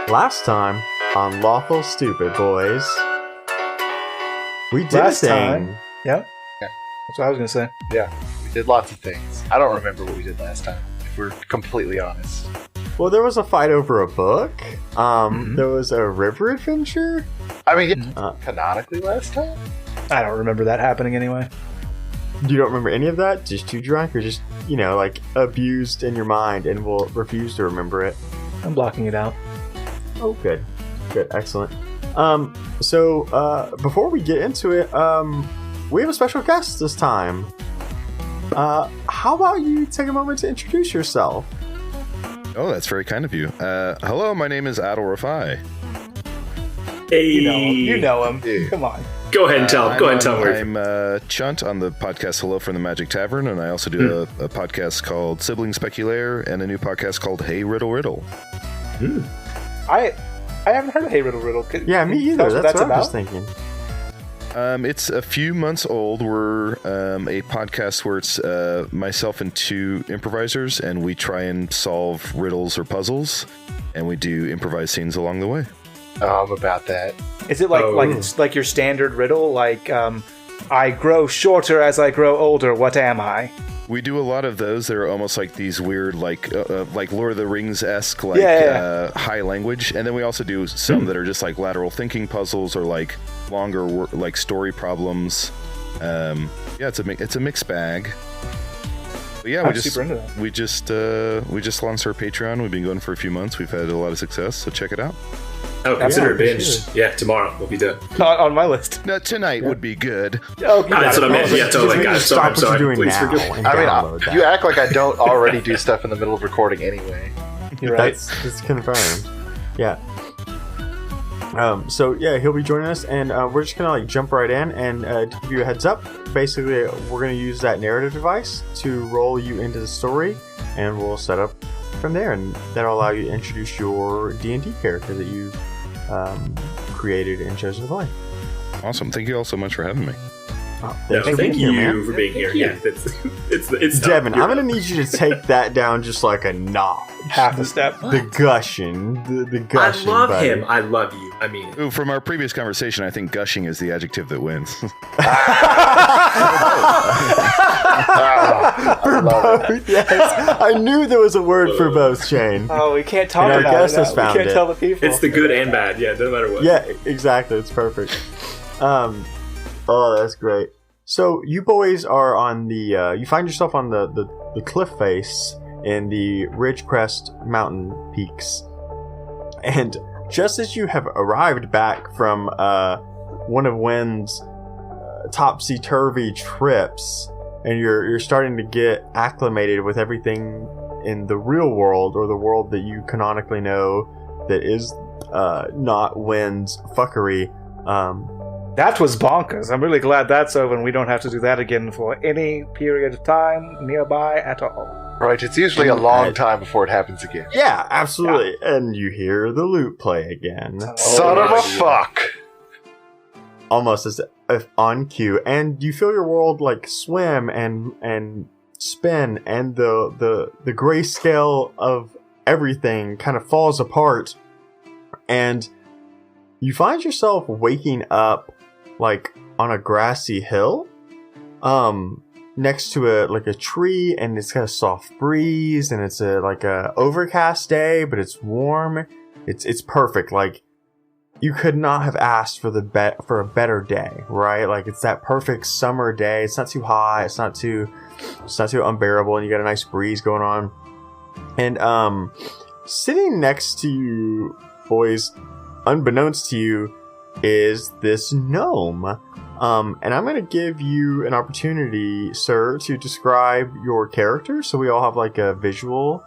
Last time on Lawful Stupid, boys, we did Last a thing. time. Yep. Yeah. That's what I was going to say. Yeah, we did lots of things. I don't remember what we did last time, if we're completely honest. Well, there was a fight over a book. There was a river adventure. I mean, canonically last time? I don't remember that happening anyway. You don't remember any of that? Just too drunk, or just, like abused in your mind and will refuse to remember it? I'm blocking it out. Oh, good. Good. Excellent. So before we get into it, we have a special guest this time. How about you take a moment to introduce yourself? Oh, that's very kind of you. Hello, my name is Adil Rafai. Hey, You know him. Yeah. Come on. Go ahead and tell him. Go ahead and tell him. I'm Chunt on the podcast Hello from the Magic Tavern, and I also do a podcast called Sibling Speculaire and a new podcast called Hey Riddle Riddle. I haven't heard of Hey Riddle Riddle. Yeah, me either. That's what I was thinking. It's a few months old. We're a podcast where it's myself and two improvisers, and we try and solve riddles or puzzles, and we do improvised scenes along the way. Oh, I'm about that. Is it like your standard riddle? Like, I grow shorter as I grow older. What am I? We do a lot of those. They're almost like these weird, like Lord of the Rings-esque, high language. And then we also do some that are just like lateral thinking puzzles or like longer, like story problems. It's a mixed bag. But yeah, I'm super into that. we just launched our Patreon. We've been going for a few months. We've had a lot of success. So check it out. Oh, consider it binged. sure. Yeah, tomorrow we'll be done. Not on my list. No, tonight would be good. Oh, That's what I meant. Yeah, totally. Guys, sorry. I'm Stop what sorry. you're doing Please now forgive me. and I download mean, that. you act like I don't already do stuff in the middle of recording anyway. You're right. That's confirmed. Yeah. So yeah, he'll be joining us, and we're just gonna jump right in and to give you a heads up. Basically, we're gonna use that narrative device to roll you into the story, and we'll set up from there, and that'll allow you to introduce your D&D character that you've created and chosen to play. Awesome. Thank you all so much for having me. Thanks for Thank being here, you man. for being here. Yeah, it's Devin, tough. I'm gonna need you to take that down just like a notch. Half a step. The gushing, the I gushing. love buddy. him. I love you. I mean it. Ooh, from our previous conversation, I think gushing is the adjective that wins. For both, yes. I knew there was a word for both, Shane. Oh, we can't talk And our about guest it. has We found can't it. tell the people. It's the good and bad. Yeah, doesn't matter what. Yeah, exactly. It's perfect. Oh, that's great. So you boys are on the. You find yourself on the cliff face in the Ridgecrest mountain peaks, and just as you have arrived back from one of Wynn's topsy-turvy trips, and you're starting to get acclimated with everything in the real world, or the world that you canonically know that is not Wynn's fuckery. That was bonkers. I'm really glad that's over and we don't have to do that again for any period of time nearby at all. Right, it's usually a long time before it happens again. Yeah, absolutely. And you hear the lute play again. Son of a fuck! Almost as if on cue. And you feel your world swim and spin, and the grayscale of everything kind of falls apart. And you find yourself waking up on a grassy hill, next to a tree, and it's got a soft breeze, and it's a overcast day, but it's warm. It's perfect. You could not have asked for for a better day, right? It's that perfect summer day. It's not too hot. It's not too unbearable, and you got a nice breeze going on. And sitting next to you, boys, unbeknownst to you, is this gnome. And I'm going to give you an opportunity, sir, to describe your character, so we all have a visual.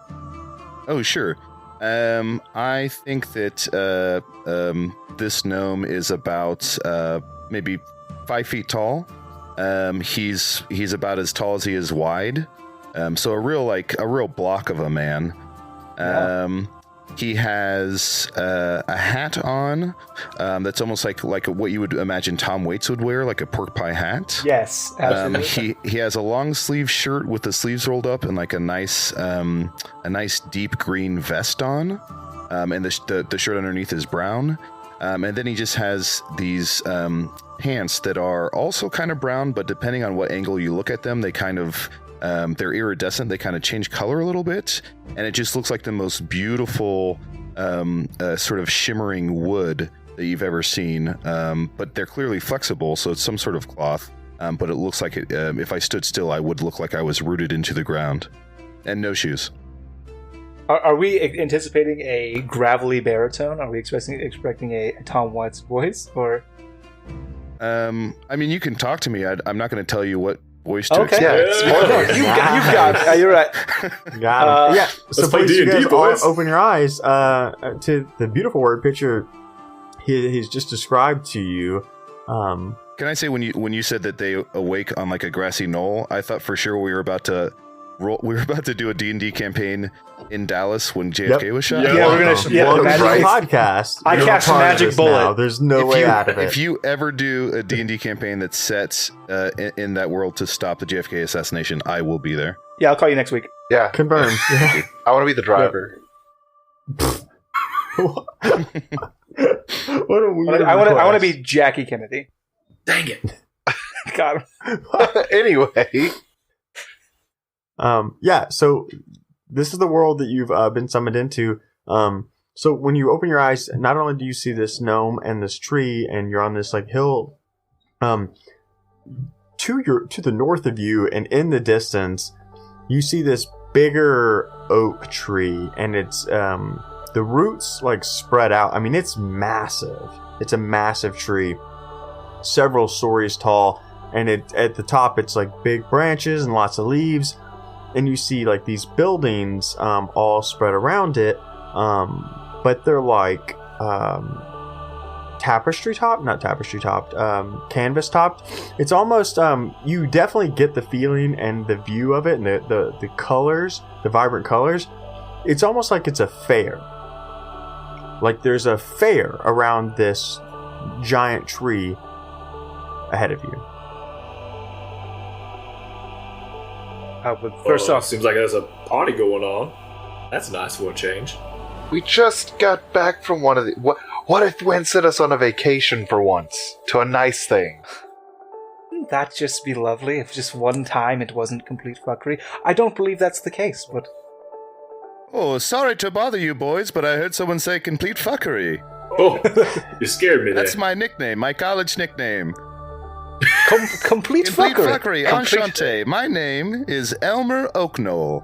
Oh, sure. I think that this gnome is about maybe 5 feet tall. He's about as tall as he is wide. So a real block of a man. He has a hat on that's almost like what you would imagine Tom Waits would wear, like a pork pie hat. Yes, absolutely. He has a long sleeve shirt with the sleeves rolled up and a nice deep green vest on. and the shirt underneath is brown. And then he just has these pants that are also kind of brown, but depending on what angle you look at them, they kind of they're iridescent. They kind of change color a little bit, and it just looks like the most beautiful sort of shimmering wood that you've ever seen. But they're clearly flexible, so it's some sort of cloth. But it looks like if I stood still, I would look like I was rooted into the ground, and no shoes. Are we anticipating a gravelly baritone? Are we expecting a Tom Waits voice? Or I mean, you can talk to me. I'm not going to tell you what voice to expect. Yeah, you've got it. You're right. Got it. Yeah. So play please, you D&D, guys all boys. open your eyes to the beautiful word picture he's just described to you. Can I say when you said that they awake on like a grassy knoll, I thought for sure we were about to do a D&D campaign in Dallas when JFK was shot. Yeah, we're gonna. Welcome to the Magic- podcast. I You're cast a part of magic this bullet. now. There's no way out of it. If you ever do a D&D campaign that's set in that world to stop the JFK assassination, I will be there. Yeah, I'll call you next week. Yeah, Confirmed. Yeah. I want to be the driver. What a weird I want to request. be Jackie Kennedy. Dang it. God. Anyway, yeah, so this is the world that you've been summoned into. So when you open your eyes, not only do you see this gnome and this tree, and you're on this like hill, to the north of you and in the distance, you see this bigger oak tree, and it's the roots like spread out. I mean, it's massive. It's a massive tree, several stories tall, and at the top it's like big branches and lots of leaves. And you see like these buildings all spread around it, but they're like canvas topped. It's almost you definitely get the feeling and the view of it, and the colors, the vibrant colors. It's almost like it's a fair. Like there's a fair around this giant tree ahead of you. But first off, seems like there's a party going on. That's nice for a change. we just got back from one of the... What if Gwen sent us on a vacation for once? To a nice thing? wouldn't that just be lovely if just one time it wasn't complete fuckery? I don't believe that's the case, but... Oh, sorry to bother you boys, but I heard someone say complete fuckery. Oh, you scared me there. That's my nickname, my college nickname. Complete Complete fuckery. fuckery, enchanté. My name is Elmer Oaknoll.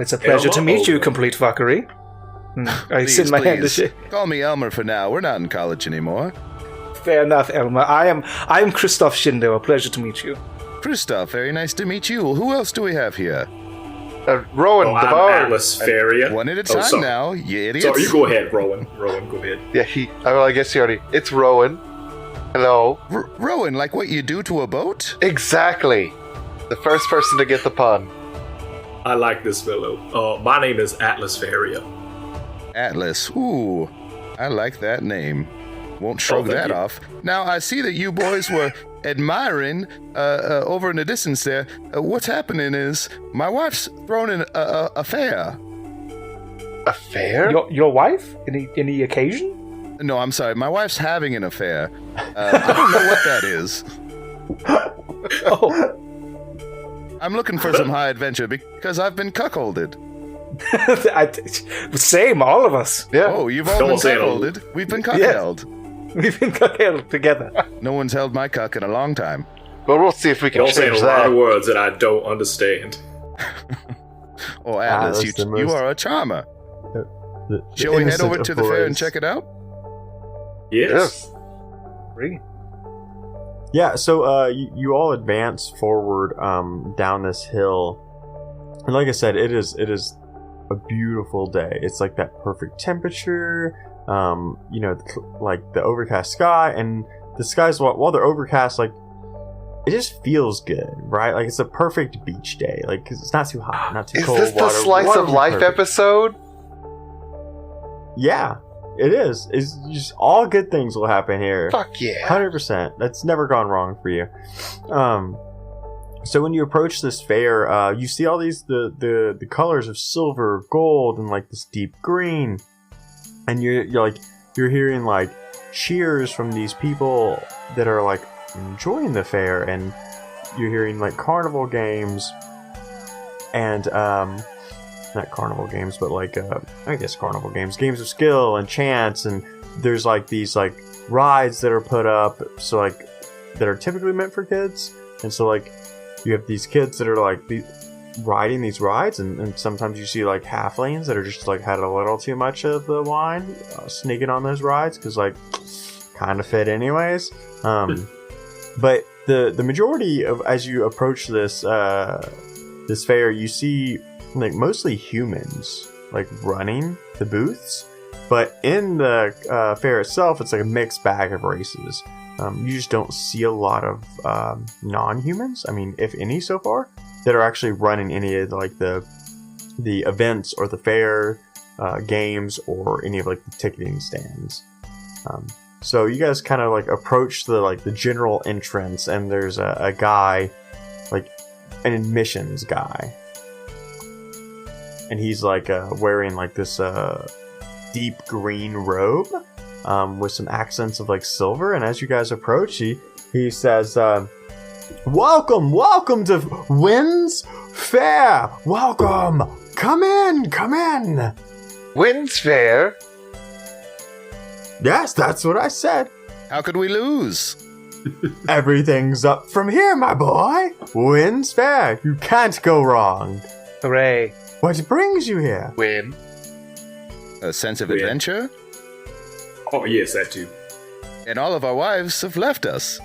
It's a pleasure to meet you, Elmer. complete fuckery. I Please, send my hand to please. shake. Call me Elmer for now. We're not in college anymore. Fair enough, Elmer. I am Christoph Shindo. A pleasure to meet you. Christoph, very nice to meet you. Who else do we have here? Rowan, Oh, the I'm bard. Atlas Faria. One at a time sorry. now, you idiots. Sorry, you go ahead, Rowan. Rowan, go ahead. Yeah, well, I guess he already... It's Rowan. Hello. Rowan, like what you do to a boat? Exactly. The first person to get the pun. I like this fellow. My name is Atlas Faria. Atlas. Ooh, I like that name. Won't shrug thank that you. off. Now, I see that you boys were admiring over in the distance there. What's happening is my wife's throwing an affair. A fair? Your wife? Any occasion? No, I'm sorry. My wife's having an affair. I don't know what that is. Oh, I'm looking for some high adventure because I've been cuckolded. Same, all of us. Yeah. Oh, you've all Don't been say it. cuckolded. We've been cuckolded. We've been cuckolded together. No one's held my cuck in a long time. Well, we'll see if we can Y'all saying change a lot of that. words that I don't understand. Oh, Atlas, Atlas, the you most- are a charmer. The Shall we head innocent over to of the fair and boys. check it out? Yes. Bring. Yeah, so you all advance forward down this hill, and like I said, it is a beautiful day. It's like that perfect temperature, like the overcast sky, and the skies while they're overcast, like it just feels good, right? Like it's a perfect beach day, like 'cause it's not too hot, not too Is cold. this the slice water of will be life perfect. episode? Yeah, it is. It's just all good things will happen here. Fuck yeah. 100%. That's never gone wrong for you. So when you approach this fair, you see all these the colors of silver, gold, and like this deep green, and you're hearing like cheers from these people that are like enjoying the fair, and you're hearing like carnival games, and not carnival games, but like I guess carnival games of skill and chance, and there's like these like rides that are put up, so like that are typically meant for kids, and so like you have these kids that are like riding these rides, and sometimes you see like halflings that are just like had a little too much of the wine, sneaking on those rides because like kind of fit anyways. But the majority of, as you approach this this fair, you see like mostly humans like running the booths, but in the fair itself, it's like a mixed bag of races. You just don't see a lot of non-humans. I mean, if any, so far, that are actually running any of like the events or the fair games or any of like the ticketing stands. So you guys kind of like approach the general entrance, and there's a guy, like an admissions guy, and he's like wearing like this deep green robe. With some accents of like silver, and as you guys approach, he says, "Welcome to Wynn's Fair. Welcome. Come in. Wynn's Fair? Yes, that's what I said. How could we lose? Everything's up from here, my boy. Wynn's Fair. You can't go wrong. Hooray. What brings you here? Wynn? A sense of adventure? Oh, yes, that too. And all of our wives have left us.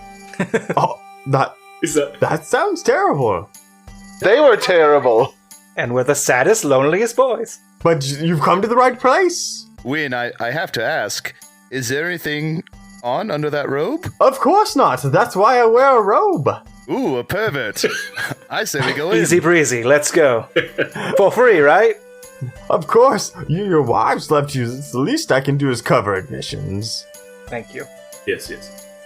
Oh, that sounds terrible. They were terrible. And we're the saddest, loneliest boys. But you've come to the right place. Wynn, I have to ask, is there anything on under that robe? Of course not. That's why I wear a robe. Ooh, a pervert. I say we go in. Easy breezy, let's go. For free, right? Of course, your wives left you. The least I can do is cover admissions. Thank you. Yes.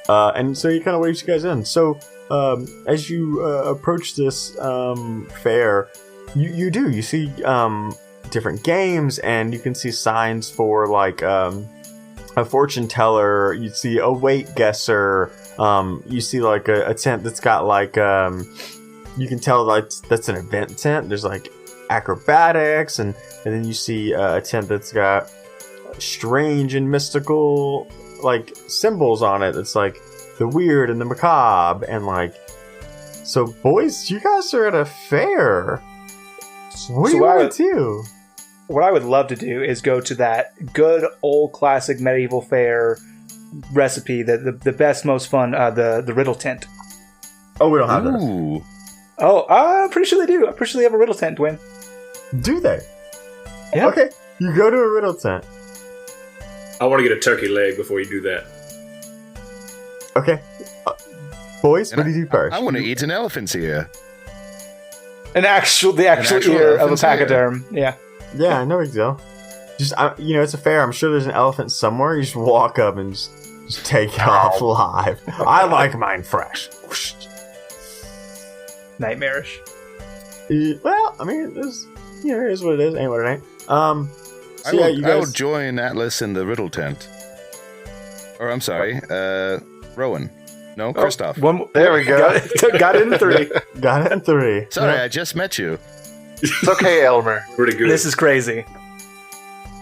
And so he kind of waves you guys in. So as you approach this fair, you see different games, and you can see signs for like a fortune teller. You see a weight guesser. You see like a tent that's got like you can tell like that's an event tent. There's like acrobatics, and then you see a tent that's got strange and mystical like symbols on it. It's like the weird and the macabre, and like, so boys, you guys are at a fair. What do you want to do? What I would love to do is go to that good old classic medieval fair recipe, the best, most fun, the riddle tent. Oh, we don't have that. Ooh. Oh, I'm pretty sure they do. I'm pretty sure they have a riddle tent, Dwayne. Do they? Yeah. Okay, you go to a riddle tent. I want to get a turkey leg before you do that. Okay. Boys, what do you do first? I want to eat an elephant's ear. The actual ear of a pachyderm. Yeah. Yeah, no big deal. Just, it's a fair. I'm sure there's an elephant somewhere. You just walk up and just take it off live. I like mine fresh. Nightmarish. Well, I mean, it is what it is. Ain't what it ain't. I will join Atlas in the riddle tent. Or, I'm sorry, Rowan. No, Kristoff. There we go. Got it in 3. Got it in 3. Sorry, I just met you. It's okay, Elmer. Pretty good. This is crazy.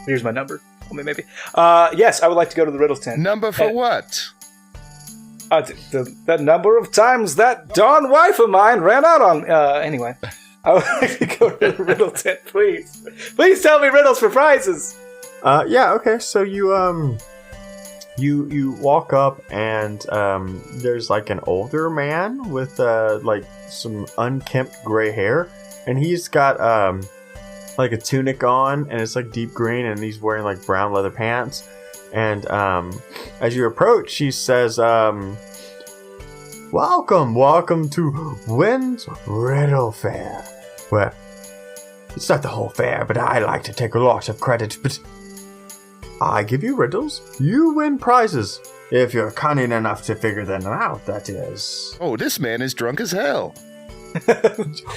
Here's my number. Maybe. Yes, I would like to go to the riddle tent. Number for what? The number of times that Dawn wife of mine ran out on... anyway. I would like to go to the riddle tent, please. Please tell me riddles for prizes. Yeah, okay. So you walk up, and there's like an older man with like some unkempt gray hair, and he's got like a tunic on, and it's like deep green, and he's wearing like brown leather pants. And as you approach, he says, Welcome to Wynn's Riddle Fair. Well, it's not the whole fair, but I like to take a lot of credit. But I give you riddles, you win prizes. If you're cunning enough to figure them out, that is. Oh, this man is drunk as hell.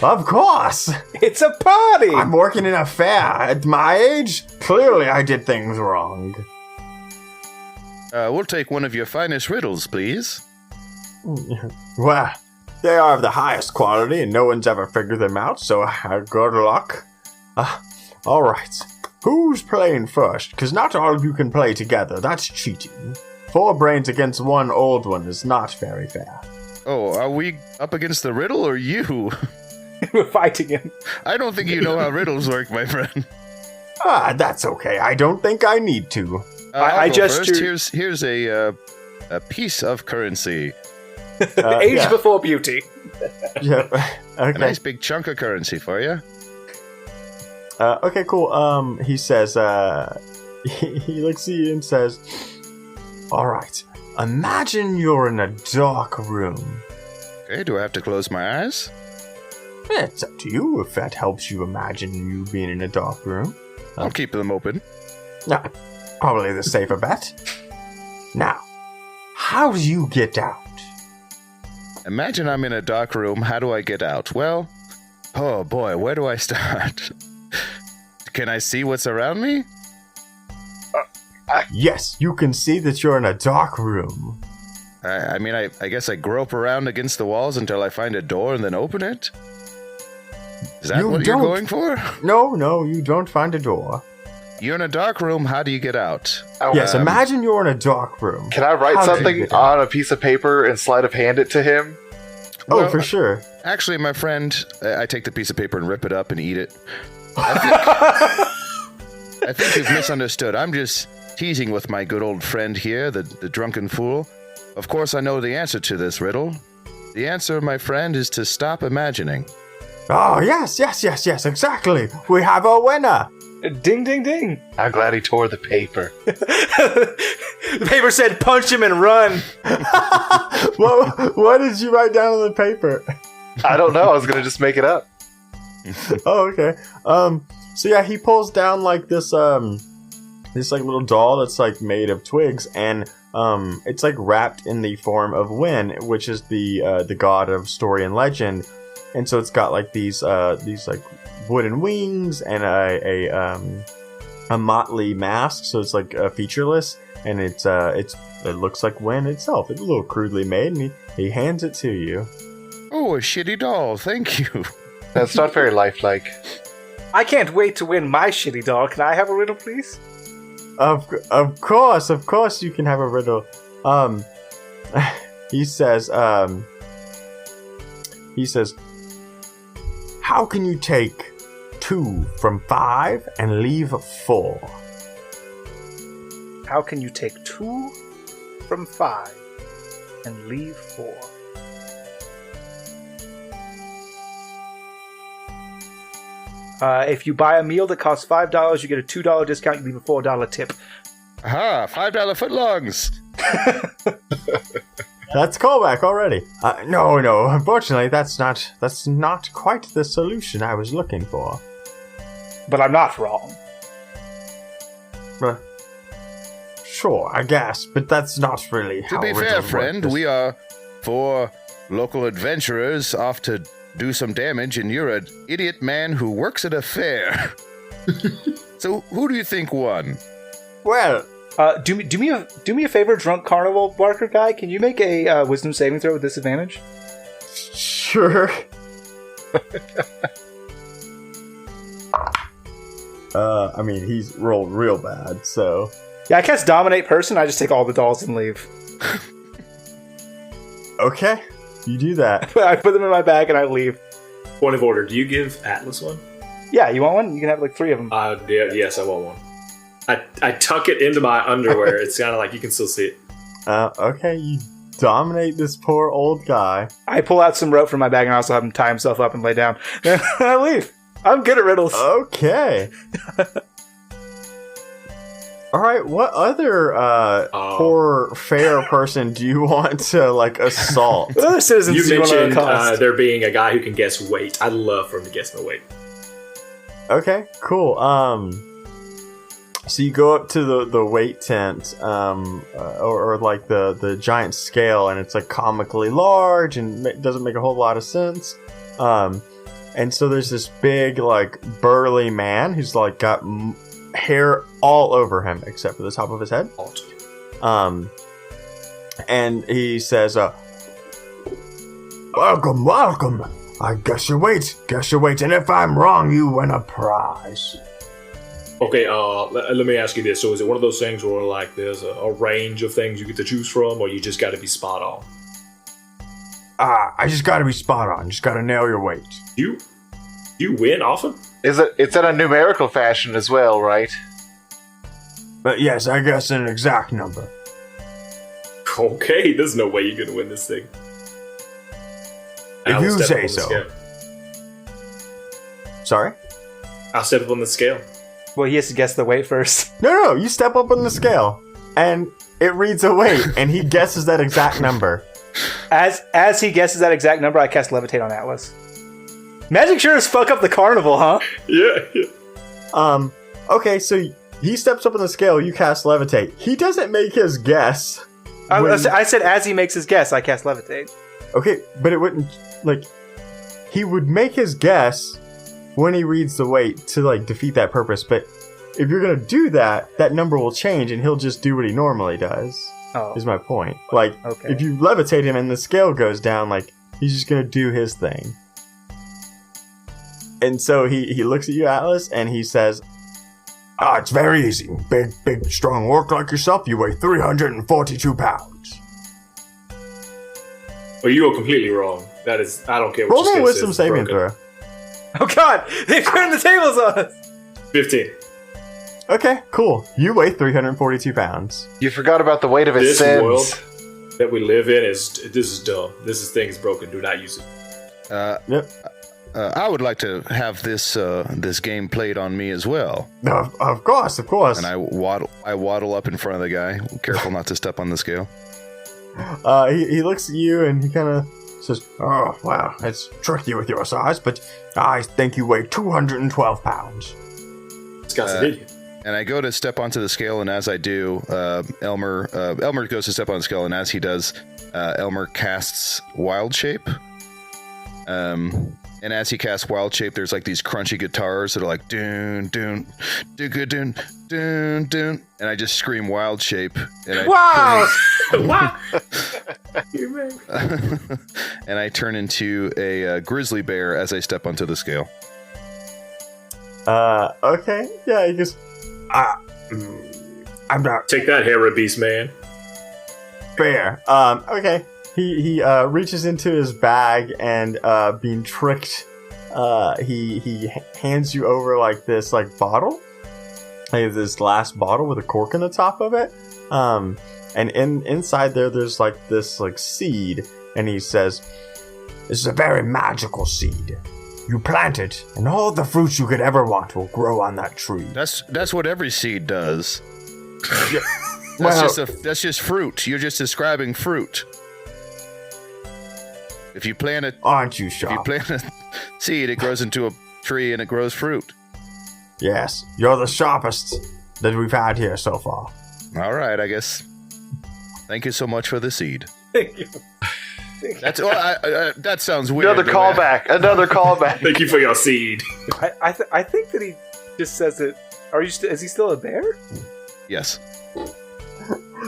Of course! It's a party! I'm working in a fair. At my age, clearly I did things wrong. We'll take one of your finest riddles, please. Well, they are of the highest quality, and no one's ever figured them out, so good luck. Alright. Who's playing first? Because not all of you can play together. That's cheating. 4 brains against 1 old one is not very fair. Oh, are we up against the riddle or you? We're fighting him. I don't think you know how riddles work, my friend. That's okay. I don't think I need to. I gestured. Here's a piece of currency. Age before beauty. Yeah. Okay. A nice big chunk of currency for you. Okay, cool. He says, he looks at you and says, alright, imagine you're in a dark room. Okay, do I have to close my eyes? It's up to you if that helps you imagine you being in a dark room. I'll keep them open. Probably the safer bet. Now, how do you get out? Imagine I'm in a dark room. How do I get out? Well, oh boy, where do I start? Can I see what's around me? Yes, you can see that you're in a dark room. I guess I grope around against the walls until I find a door and then open it? Is that what you're going for? No, you don't find a door. You're in a dark room, how do you get out? Yes, imagine you're in a dark room. Can I write something on a piece of paper and sleight of hand it to him? Oh, for sure. Actually, my friend, I take the piece of paper and rip it up and eat it. I think you've misunderstood. I'm just teasing with my good old friend here, the drunken fool. Of course I know the answer to this riddle. The answer, my friend, is to stop imagining. Oh, yes, exactly. We have a winner. Ding, ding, ding. I'm glad he tore the paper. The paper said, punch him and run. What did you write down on the paper? I don't know. I was going to just make it up. Oh, okay. So yeah, he pulls down like this like little doll that's like made of twigs, and it's like wrapped in the form of Wynn, which is the god of story and legend. And so it's got like these like wooden wings and a motley mask, so it's like featureless, and it looks like Wynn itself. It's a little crudely made, and he hands it to you. Oh, a shitty doll, thank you. That's not very lifelike. I can't wait to win my shitty doll. Can I have a riddle, please? Of course you can have a riddle. He says, how can you take 2 from 5 and leave 4? How can you take 2 from 5 and leave 4? If you buy a meal that costs $5, you get a $2 discount. You leave a $4 tip. Aha! $5 footlongs. That's callback already. No. Unfortunately, that's not quite the solution I was looking for. But I'm not wrong. Sure, I guess, but that's not really how. To be fair, friend, we are 4 local adventurers off to do some damage, and you're an idiot man who works at a fair. So, who do you think won? Well, do me a favor, drunk carnival barker guy. Can you make a wisdom saving throw with disadvantage? Sure. I mean, he's rolled real bad, so. Yeah, I cast dominate person. I just take all the dolls and leave. Okay, you do that. I put them in my bag and I leave. Point of order, do you give Atlas one? Yeah, you want one? You can have like 3 of them. Yes, I want one. I tuck it into my underwear. It's kind of like you can still see it. Okay, you dominate this poor old guy. I pull out some rope from my bag and I also have him tie himself up and lay down. Then I leave. I'm good at riddles. Okay. Alright, what other poor fair person do you want to, like, assault? What other citizens You do you want to mentioned accost? there being a guy who can guess weight. I'd love for him to guess my weight. Okay, cool. So you go up to the weight tent, or like the giant scale, and it's like comically large and doesn't make a whole lot of sense. And so there's this big, like, burly man who's, like, got hair all over him except for the top of his head. And he says, welcome, welcome. I guess you wait. And if I'm wrong, you win a prize. Okay, let me ask you this. So is it one of those things where, like, there's a range of things you get to choose from, or you just got to be spot on? I just got to be spot on. Just got to nail your weight. You win often? It's in a numerical fashion as well, right? But yes, I guess an exact number. Okay, there's no way you're gonna win this thing. If you say so. Sorry? I'll step up on the scale. Well, he has to guess the weight first. No, you step up on the scale, and it reads a weight, and he guesses that exact number. As he guesses that exact number, I cast Levitate on Atlas. Magic sure as fuck up the carnival, huh? Yeah. Okay, so he steps up on the scale, you cast Levitate. He doesn't make his guess. I said as he makes his guess, I cast Levitate. Okay, but it wouldn't, like, he would make his guess when he reads the weight to, like, defeat that purpose, but if you're gonna do that, that number will change and he'll just do what he normally does, is my point. Like, if you levitate him and the scale goes down, like, he's just gonna do his thing. And so he looks at you, Atlas, and he says, it's very easy. Big, strong orc like yourself, you weigh 342 pounds. Well, you are completely wrong. That is, I don't care what Roll me a wisdom saving throw. Oh god, they've turned the tables on us! 15. Okay, cool. You weigh 342 pounds. You forgot about the weight of his This sins. world that we live in this is dumb. Thing is broken. Do not use it. Yep. I would like to have this game played on me as well. Of course. And I waddle up in front of the guy, careful not to step on the scale. He looks at you and he kind of says, "Oh, wow, it's tricky with your size, but I think you weigh 212 pounds." This guy's an idiot. And I go to step onto the scale, and as I do, Elmer goes to step on the scale, and as he does, Elmer casts Wild Shape. And as he casts Wild Shape, there's like these crunchy guitars that are like doon doon doon doon doon doon, and I just scream Wild Shape. And Wow! And I turn into a grizzly bear as I step onto the scale. Okay, yeah, he goes, I'm not Take that, Hera Beast Man. fair. Okay. He reaches into his bag and being tricked, he hands you over like this like bottle, like this glass bottle with a cork in the top of it, and inside there's like this like seed, and he says, "This is a very magical seed. You plant it, and all the fruits you could ever want will grow on that tree." That's what every seed does. Yeah. That's just fruit. You're just describing fruit. If you plant it, Aren't you if sharp? you plant a seed, it grows into a tree and it grows fruit. Yes, you're the sharpest that we've had here so far. All right, I guess. Thank you so much for the seed. Thank you. That's that sounds weird. Another callback. Thank you for your seed. I think that he just says it. Is he still a bear? Yes.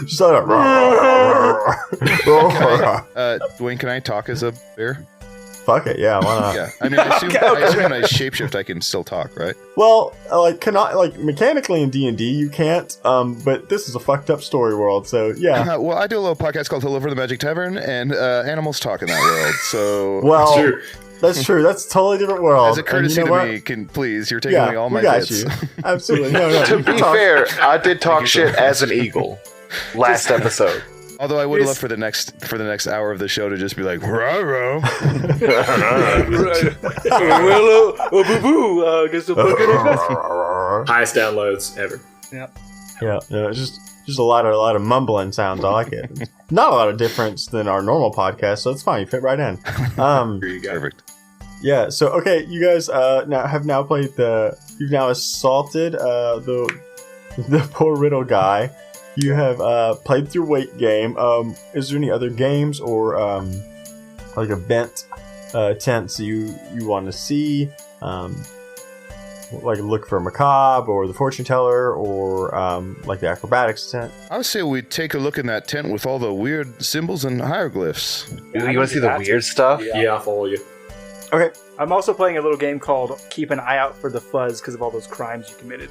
Just like Dwayne, can I talk as a bear? Fuck it, yeah, why not? Yeah. I mean, I assume when I shapeshift, I can still talk, right? Well, like mechanically in D&D you can't, but this is a fucked up story world, so yeah. Well, I do a little podcast called Hello from the Magic Tavern, and animals talk in that world. So, Well, True. That's true. That's a totally different world. as a courtesy And you know to what? me, please, you're taking away all my we got bits. you. Absolutely. No, To you can be talk. fair, I did talk shit as an eagle last episode. Although I would have loved for the next hour of the show to just be like, "Rah-rah." Highest downloads ever. Yeah, it's just a lot of mumbling sounds. I like it. Not a lot of difference than our normal podcast, so it's fine. You fit right in. Here you go. Perfect. Yeah. So okay, you guys have played you've now assaulted the poor riddle guy. You have played through weight game. Is there any other games or like event tents you want to see. Like look for Macabre or the Fortune Teller or like the Acrobatics tent. I would say we take a look in that tent with all the weird symbols and hieroglyphs. You want to see the weird stuff? Yeah, I'll follow you. Okay. I'm also playing a little game called Keep an Eye Out for the Fuzz because of all those crimes you committed.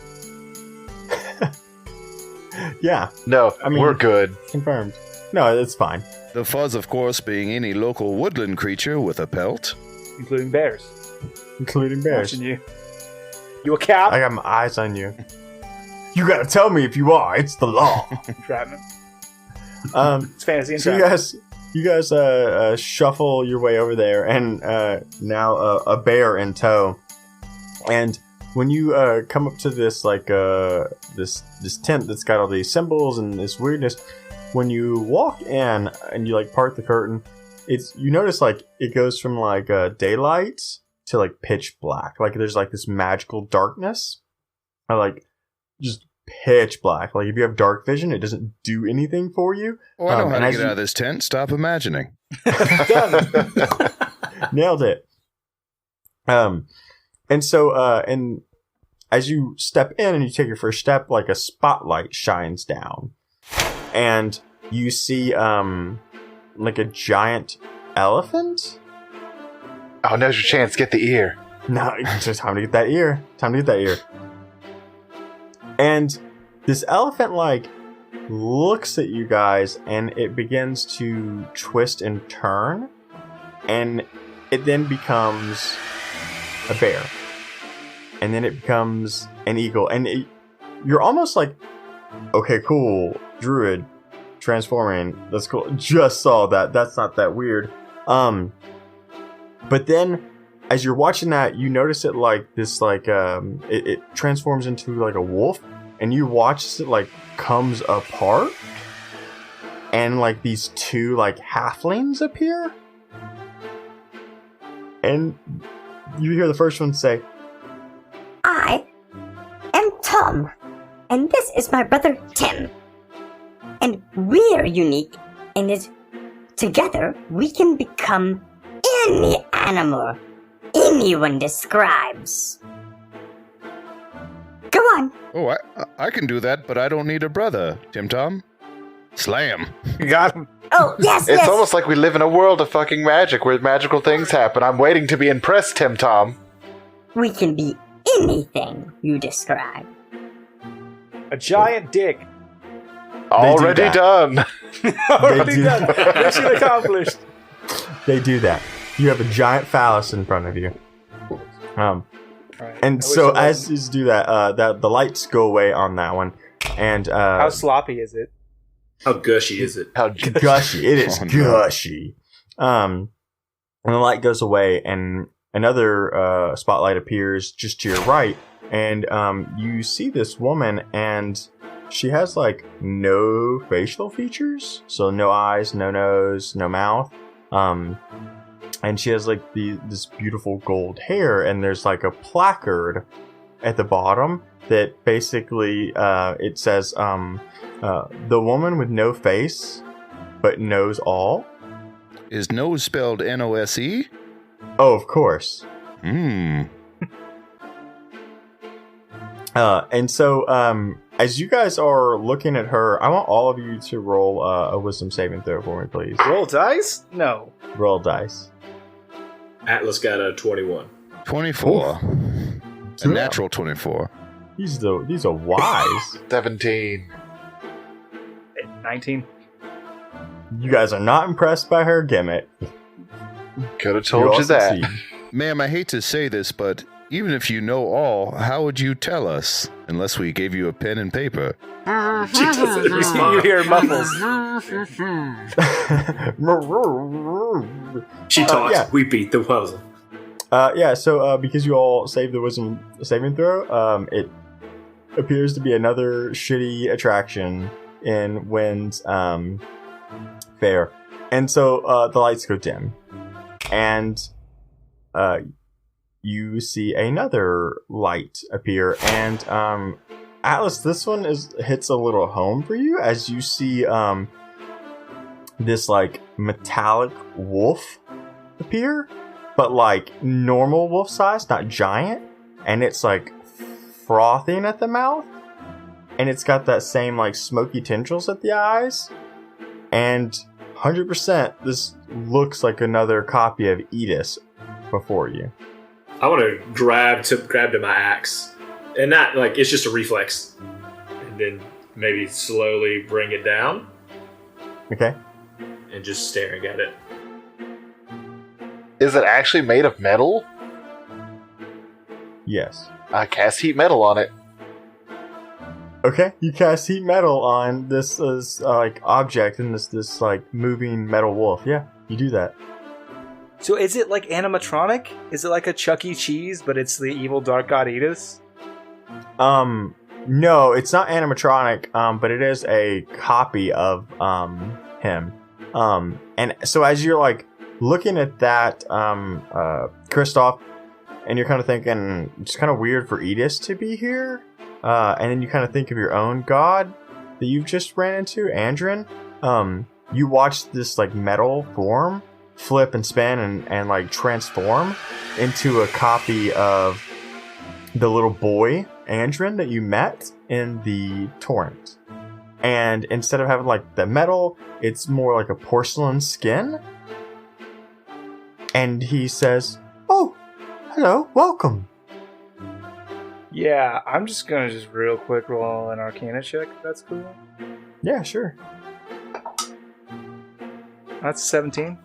Yeah. No, I mean- we're good. Confirmed. No, it's fine. The fuzz, of course, being any local woodland creature with a pelt. Including bears. Including bears. Watching you. You a cat? I got my eyes on you. You gotta tell me if you are. It's the law. Entrapment. It's fantasy so entrapment. you guys shuffle your way over there, and now a bear in tow. And when you come up to this this tent that's got all these symbols and this weirdness, when you walk in and you like part the curtain, you notice like it goes from like daylight to like pitch black. Like there's like this magical darkness, or like just pitch black. Like if you have dark vision, it doesn't do anything for you. Oh, I know how to as get out of this tent. Stop imagining. Done. Nailed it. And so and as you step in and you take your first step, like a spotlight shines down, and you see like a giant elephant. Oh, now's your chance. Get the ear. No, it's just time to get that ear. Time to get that ear. And this elephant, like, looks at you guys, and it begins to twist and turn, and it then becomes a bear. And then it becomes an eagle. And you're almost like, okay, cool, druid, transforming, that's cool. Just saw that. That's not that weird. But then, as you're watching that, you notice it like this, like it transforms into like a wolf, and you watch as it like comes apart, and like these two like halflings appear, and you hear the first one say, I am Tom, and this is my brother Tim, and we're unique, and together we can become any animal anyone describes. Go on. Oh, I can do that, but I don't need a brother, Tim Tom. Slam. You got him. Oh, yes, It's yes. almost like we live in a world of fucking magic where magical things happen. I'm waiting to be impressed, Tim Tom. We can be anything you describe. A giant dick. Already that. done. Already do done. that. Mission accomplished. they do that. You have a giant phallus in front of you. Right. I And wish so it as wasn't. you do that, the lights go away on that one, and How sloppy is it? How gushy is it? How gushy. It is Oh, no. gushy. And the light goes away, and another spotlight appears just to your right, and you see this woman, and she has like no facial features, so no eyes, no nose, no mouth. And she has like this beautiful gold hair, and there's like a placard at the bottom that basically it says the woman with no face but knows all. Is nose spelled N-O-S-E? Oh, of course. Hmm. And so as you guys are looking at her, I want all of you to roll a wisdom saving throw for me, please. Roll dice? No. Roll dice. Atlas got a 21. 24. A Yeah. natural 24. These are wise. 17. 19. You guys are not impressed by her gimmick. Could have You told all you that. succeed. Ma'am, I hate to say this, but even if you know all, how would you tell us? Unless we gave you a pen and paper. She doesn't respond. You hear muffles. She talks. yeah. We beat the puzzle. So because you all saved the wisdom saving throw, it appears to be another shitty attraction in Wynn's fair. And so the lights go dim. And you see another light appear. And Atlas, this one hits a little home for you as you see this like metallic wolf appear. but like normal wolf size, not giant, and it's like frothing at the mouth, and it's got that same like smoky tendrils at the eyes, and 100% this looks like another copy of Edis before you. I want to grab to my axe, and not like it's just a reflex, and then maybe slowly bring it down. Okay. And just staring at it. Is it actually made of metal? Yes. I cast heat metal on it. Okay, you cast heat metal on this like object and this like moving metal wolf. Yeah, you do that. So is it like animatronic? Is it like a Chuck E. Cheese, but it's the evil dark god Edis? No, it's not animatronic, but it is a copy of him. And so as you're like looking at that, Kristoff, and you're kind of thinking it's kind of weird for Edis to be here, and then you kind of think of your own god that you've just ran into, Andrin. You watch this like metal form flip and spin and like transform into a copy of the little boy Andrin that you met in the torrent. And instead of having like the metal, it's more like a porcelain skin. And he says, "Oh, hello, welcome." Yeah, I'm just gonna real quick roll an Arcana check, if that's cool. Yeah, sure. That's 17.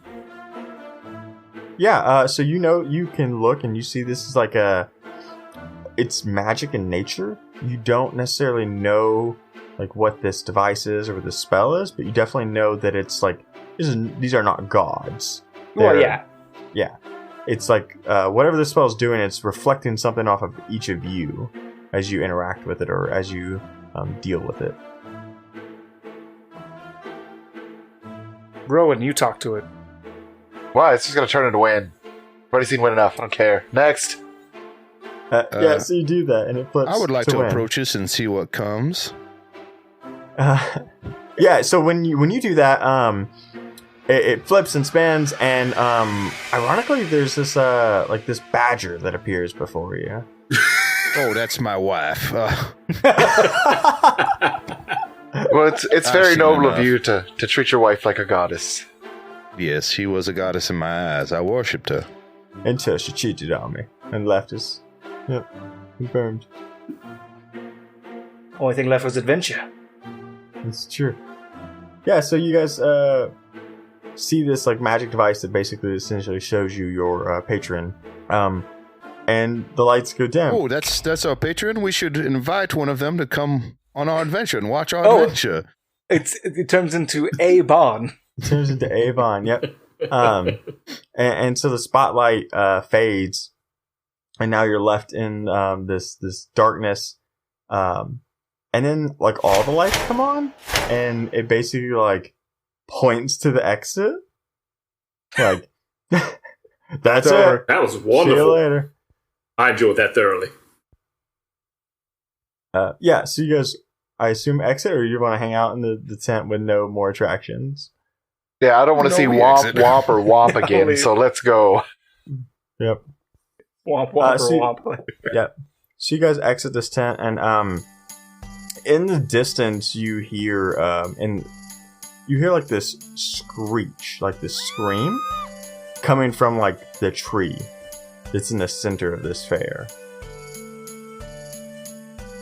Yeah, so you can look and you see this is like it's magic in nature. You don't necessarily know like what this device is or what this spell is, but you definitely know that it's like these are not gods. Well, yeah. Yeah. It's like whatever this spell is doing, it's reflecting something off of each of you as you interact with it or as you deal with it. Rowan, you talk to it. Wow, it's just gonna turn into wind. I've already seen wind enough. I don't care. Next. Yeah, so you do that, and it flips. I would like to win. approach this and see what comes. Yeah, so when you do that, it flips and spins, and ironically, there's this like this badger that appears before you. Oh, that's my wife. Well, it's I've very seen noble enough. of you to treat your wife like a goddess. Yes, she was a goddess in my eyes. I worshipped her. Until she cheated on me and left us. Yep, confirmed. Only thing left was adventure. That's true. Yeah, so you guys see this like magic device that basically essentially shows you your patron, and the lights go dim. Oh, that's our patron. We should invite one of them to come on our adventure and watch our Oh. adventure. It turns into Avon. It turns into Avon. Yep. And so the spotlight fades, and now you're left in this darkness. And then like all the lights come on, and it basically like points to the exit. Like that's it. That was See you wonderful. later. I enjoyed that thoroughly. Yeah. So you guys, I assume, exit, or you want to hang out in the tent with no more attractions? Yeah, I don't want to No, see we Womp exit. Womp or Womp again, Leave. so let's go. Yep. Womp womp so- womp. Yep. So you guys exit this tent, and in the distance you hear like this screech, like this scream, coming from like the tree that's in the center of this fair.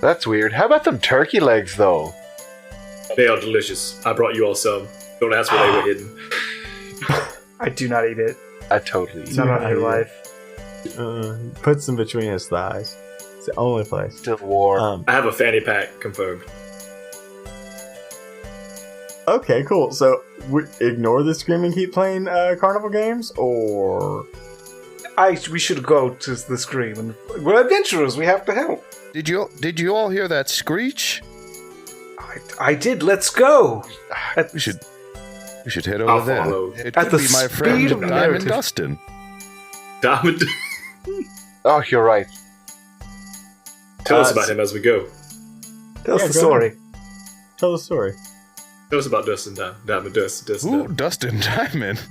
That's weird. How about them turkey legs, though? They are delicious. I brought you all some. Don't ask where they were hidden. I do not eat it. I totally. It's not on your Yeah. life. Puts them between his thighs. It's the only place. Still warm. I have a fanny pack confirmed. Okay, cool. So we ignore the scream and keep playing carnival games, or We should go to the scream. And we're adventurers. We have to help. Did you all hear that screech? I did. Let's go. We should head over I'll there. follow. It At could the be my speed friend of Diamond narrative. Dustin. Diamond. Oh, you're right. Tell us about him as we go. Tell us Yeah, the go story. tell the story. Tell us about Dustin. Diamond Dustin. Ooh, Dustin Diamond.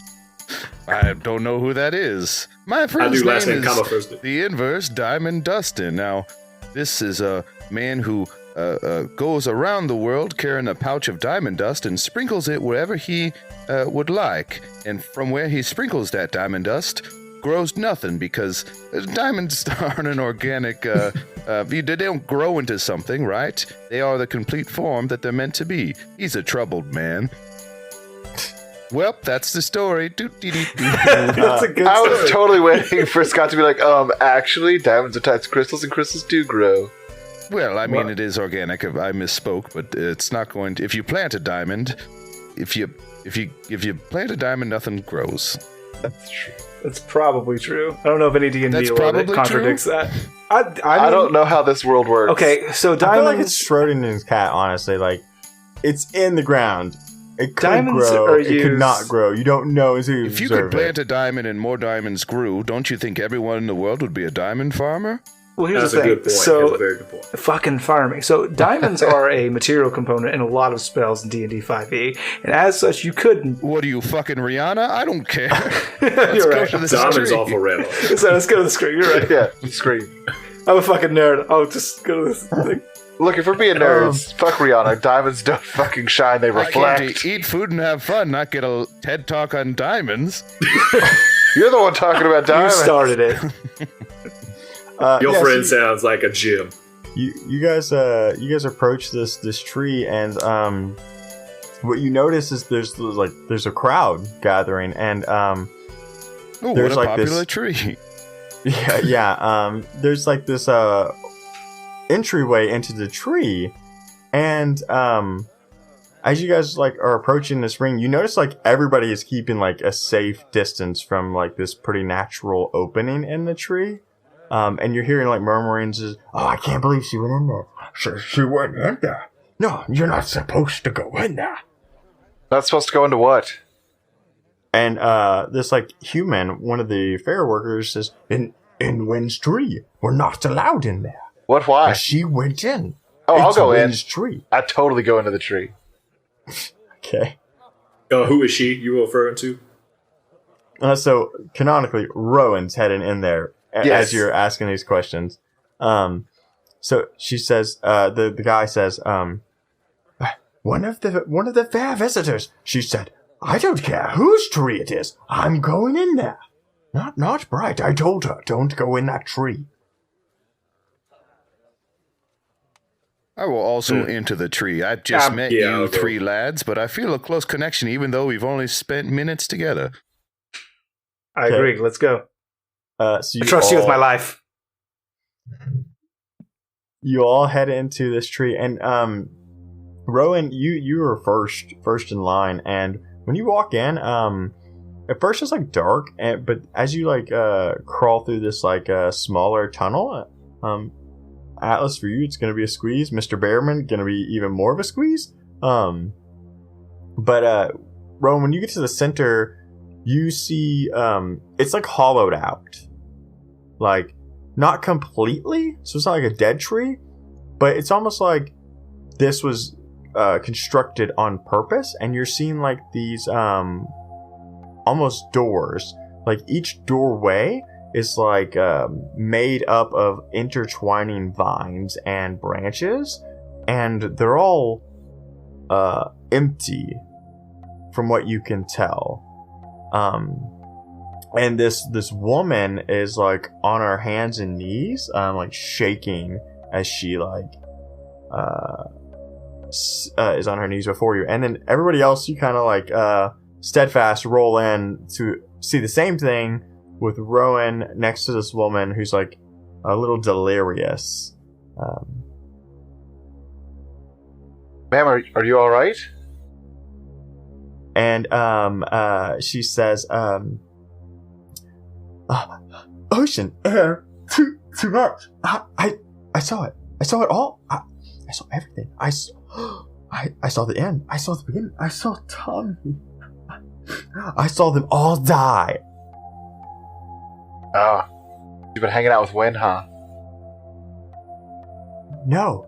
I don't know who that is. My friend's do last name name is comma first. the inverse Diamond Dustin. Now, this is a man who goes around the world carrying a pouch of diamond dust and sprinkles it wherever he would like. And from where he sprinkles that diamond dust grows nothing, because diamonds aren't an organic... they don't grow into something, right? They are the complete form that they're meant to be. He's a troubled man. Well, that's the story. That's a good I story. was totally waiting for Scott to be like, actually, diamonds are tied to crystals, and crystals do grow. Well, I mean, it is organic. I misspoke, but it's not going to... If you plant a diamond, if you plant a diamond, nothing grows. That's true. That's probably true. I don't know if any D&D That's lore that probably contradicts that. I mean, I don't know how this world works. Okay, so I feel like diamonds... it's Schrodinger's cat, honestly. Like, it's in the ground. It could Diamonds grow. are It could used- not grow. You don't know until you If you observe could plant it. a diamond and more diamonds grew, don't you think everyone in the world would be a diamond farmer? Well, here's That's the a thing. good point. So, That's a very good point. fucking farming. So diamonds are a material component in a lot of spells in D&D 5e, and as such, you could... What are you, fucking Rihanna? I don't care. You're right. to this Diamond's tree. awful red. So let's go to the screen. You're right. Yeah, scream. I'm a fucking nerd. I'll just go to this thing. Look, if we're being nerds, fuck Rihanna. Diamonds don't fucking shine, they I came reflect. to eat food and have fun, not get a TED Talk on diamonds. You're the one talking about You diamonds. started it. Your yeah, friend so sounds like a gym. you guys approach this tree, and what you notice is there's a crowd gathering, and Oh, what There's a like popular this- tree. there's like this entryway into the tree, and as you guys like are approaching this ring, you notice like everybody is keeping like a safe distance from like this pretty natural opening in the tree, and you're hearing like murmurings is, "Oh, I can't believe she went in there. She went in there. No, you're not supposed to go in there." Not supposed to go into what? And this like human, one of the fair workers, says, "In Wynn's tree, we're not allowed in there." What, why? And she went in. Oh, I'll It's go in. Wynn's tree. I'd totally go into the tree. Okay. Who is she you were referring to? So canonically, Rowan's heading in there Yes. as you're asking these questions. So she says, the guy says, one of the fair visitors. She said, "I don't care whose tree it is. I'm going in there." Not Bright. I told her, don't go in that tree. I will also enter the tree. I've just met yeah, you I'll go. three lads, but I feel a close connection even though we've only spent minutes together. I Okay. agree. Let's go. So I trust you with my life. You all head into this tree, and Rowan, you were first in line, and when you walk in, at first it's like dark, but as you like crawl through this like smaller tunnel, Atlas, for you it's gonna be a squeeze. Mr. Bearman gonna be even more of a squeeze. But Rowan, when you get to the center, you see it's like hollowed out, like not completely, so it's not like a dead tree, but it's almost like this was constructed on purpose, and you're seeing like these almost doors. Like each doorway is like made up of intertwining vines and branches, and they're all empty from what you can tell. And this woman is like on her hands and knees, like shaking as she like is on her knees before you, and then everybody else, you kind of like steadfast roll in to see the same thing, with Rowan next to this woman who's like a little delirious. Ma'am, are you all right? And she says, "Ocean air, too much. I saw it. I saw it all. I saw everything. I saw the end. I saw the beginning. I saw Tommy. I saw them all die." Ah, you've been hanging out with Wynn, huh? No.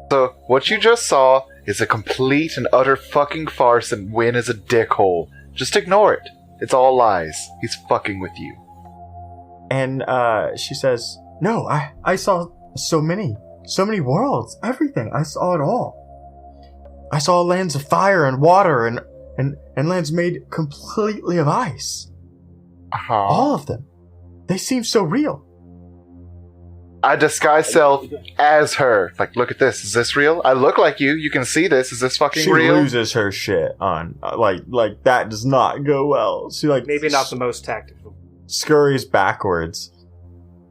So, what you just saw is a complete and utter fucking farce, and Wynn is a dickhole. Just ignore it. It's all lies. He's fucking with you. And she says, "No, I saw so many worlds, everything. I saw it all. I saw lands of fire and water and lands made completely of ice. All of them. They seem so real." I disguise self as her. Like, look at this. Is this real? I look like you. You can see this. Is this fucking real? She loses her shit on like that does not go well. She maybe not the most tactical. Scurries backwards.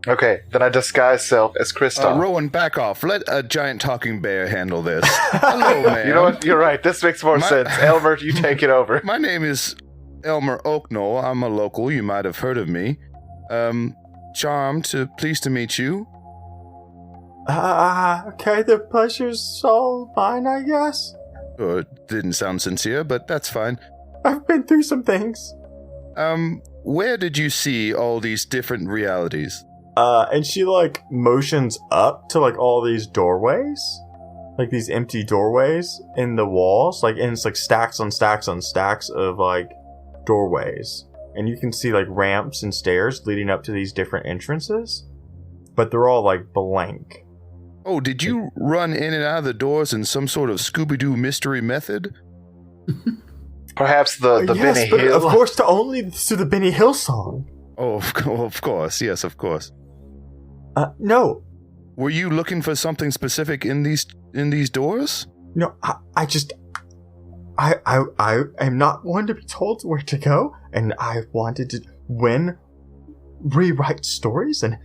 Okay, then I disguise self as Kristoff. Rowan, back off. Let a giant talking bear handle this. Hello, man. You know what? You're right. This makes more sense. Elmer, you take it over. My name is Elmer Oaknall. I'm a local. You might have heard of me. Pleased to meet you. Okay, the pleasure's all mine, I guess. It didn't sound sincere, but that's fine. I've been through some things. Where did you see all these different realities? And she, motions up to, all these doorways. Like, these empty doorways in the walls. And it's, stacks on stacks on stacks of, doorways. And you can see, ramps and stairs leading up to these different entrances. But they're all, blank. Oh, did you run in and out of the doors in some sort of Scooby-Doo mystery method? Perhaps the yes, Benny but Hill. of course, to the Benny Hill song. Oh, of course. Yes, of course. No. Were you looking for something specific in these doors? No, I am not one to be told where to go, and I wanted to rewrite stories, and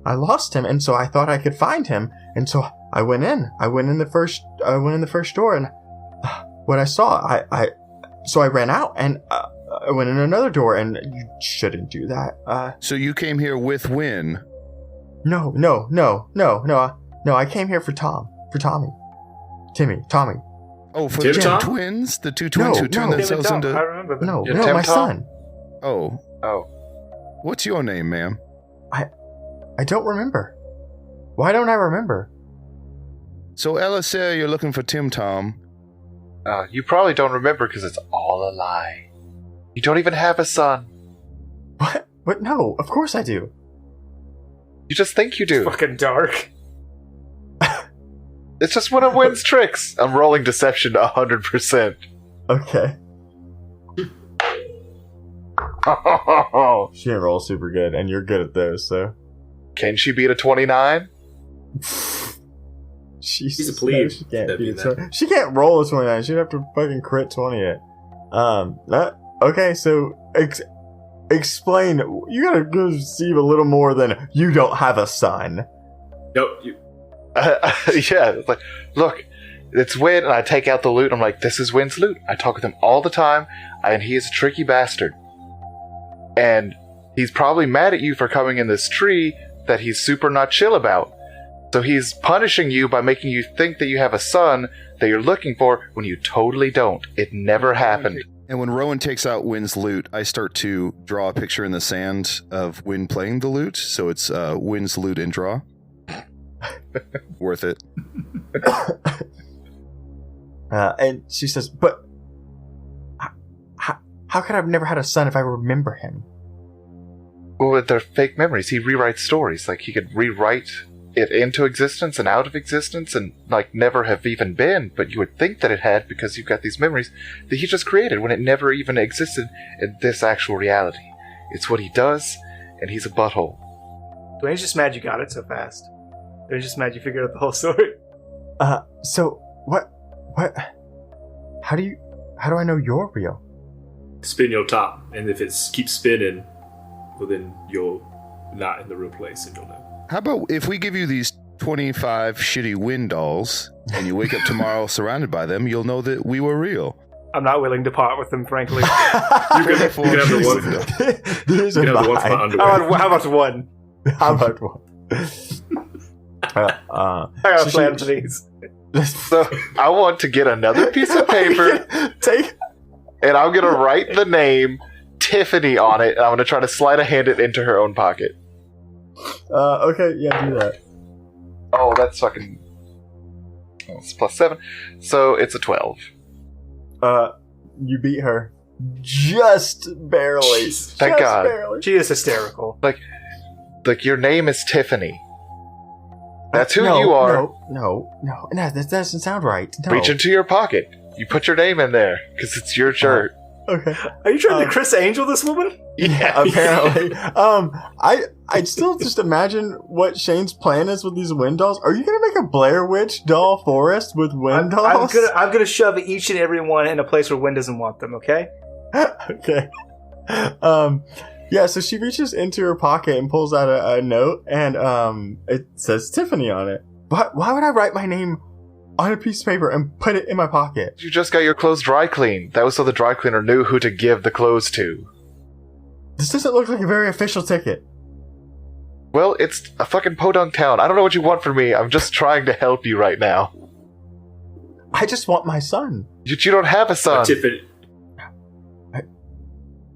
I lost him, and so I thought I could find him, and so I went in. I went in the first door, and what I saw, so I ran out, and I went in another door, and you shouldn't do that. So you came here with Win? No. I came here for Tommy. Oh, for Tim the Tom? twins? The two twins who turned themselves I into... remember that. No, Tim my Tom? son. Oh. What's your name, ma'am? I don't remember. Why don't I remember? So, Ella said you're looking for Tim Tom. You probably don't remember because it's all a lie. You don't even have a son. What? What? No, of course I do. You just think you do. It's fucking dark. It's just one of Win's tricks. I'm rolling deception 100%. Okay. She didn't roll super good, and you're good at those, so. Can she beat a 29? She's a plebe. She can't beat a 20. She can't roll a 29. She'd have to fucking crit 20 it. Okay, so explain. You gotta receive a little more than you don't have a son. Nope. Yeah, it's like, look, it's Win, and I take out the loot. I'm like, this is Win's loot. I talk with him all the time, and he is a tricky bastard. And he's probably mad at you for coming in this tree that he's super not chill about. So he's punishing you by making you think that you have a son that you're looking for when you totally don't. It never happened. And when Rowan takes out Win's loot, I start to draw a picture in the sand of Win playing the loot. So it's Win's loot and draw. Worth it. And she says, but how could I have never had a son if I remember him? Well, they're fake memories. He rewrites stories. Like, he could rewrite it into existence and out of existence and, never have even been, but you would think that it had because you've got these memories that he just created when it never even existed in this actual reality. It's what he does, and he's a butthole. Dwayne's just mad you got it so fast. Dwayne's just mad you figured out the whole story. So, what, how do I know you're real? Spin your top, and if it keeps spinning, well, then you're not in the real place, and you'll know. How about if we give you these 25 shitty Win dolls, and you wake up tomorrow surrounded by them, you'll know that we were real. I'm not willing to part with them, frankly. You can have the one. There's You a can have the one for my buy. underwear. How about one? How about one? I got a plan for these. So, I want to get another piece of paper, and I'm going to write the name Tiffany on it, and I'm going to try to sleight of hand it into her own pocket. Okay, yeah, do that. Oh, that's fucking... Oh, it's +7. So, it's a 12. You beat her. just barely. Thank Just God. barely. She is hysterical. Like your name is Tiffany. That's who No, you are. No, that doesn't sound right. No. Reach into your pocket. You put your name in there because it's your shirt. Okay. Are you trying to Chris Angel this woman? Yeah, apparently. I'd still just imagine what Shane's plan is with these wind dolls. Are you gonna make a Blair Witch doll forest with wind dolls? I'm gonna shove each and every one in a place where Wynn doesn't want them. Okay. Okay. Yeah, so she reaches into her pocket and pulls out a note, and it says Tiffany on it. But why would I write my name on a piece of paper and put it in my pocket? You just got your clothes dry cleaned. That was so the dry cleaner knew who to give the clothes to. This doesn't look like a very official ticket. Well, it's a fucking podunk town. I don't know what you want from me. I'm just trying to help you right now. I just want my son. You don't have a son.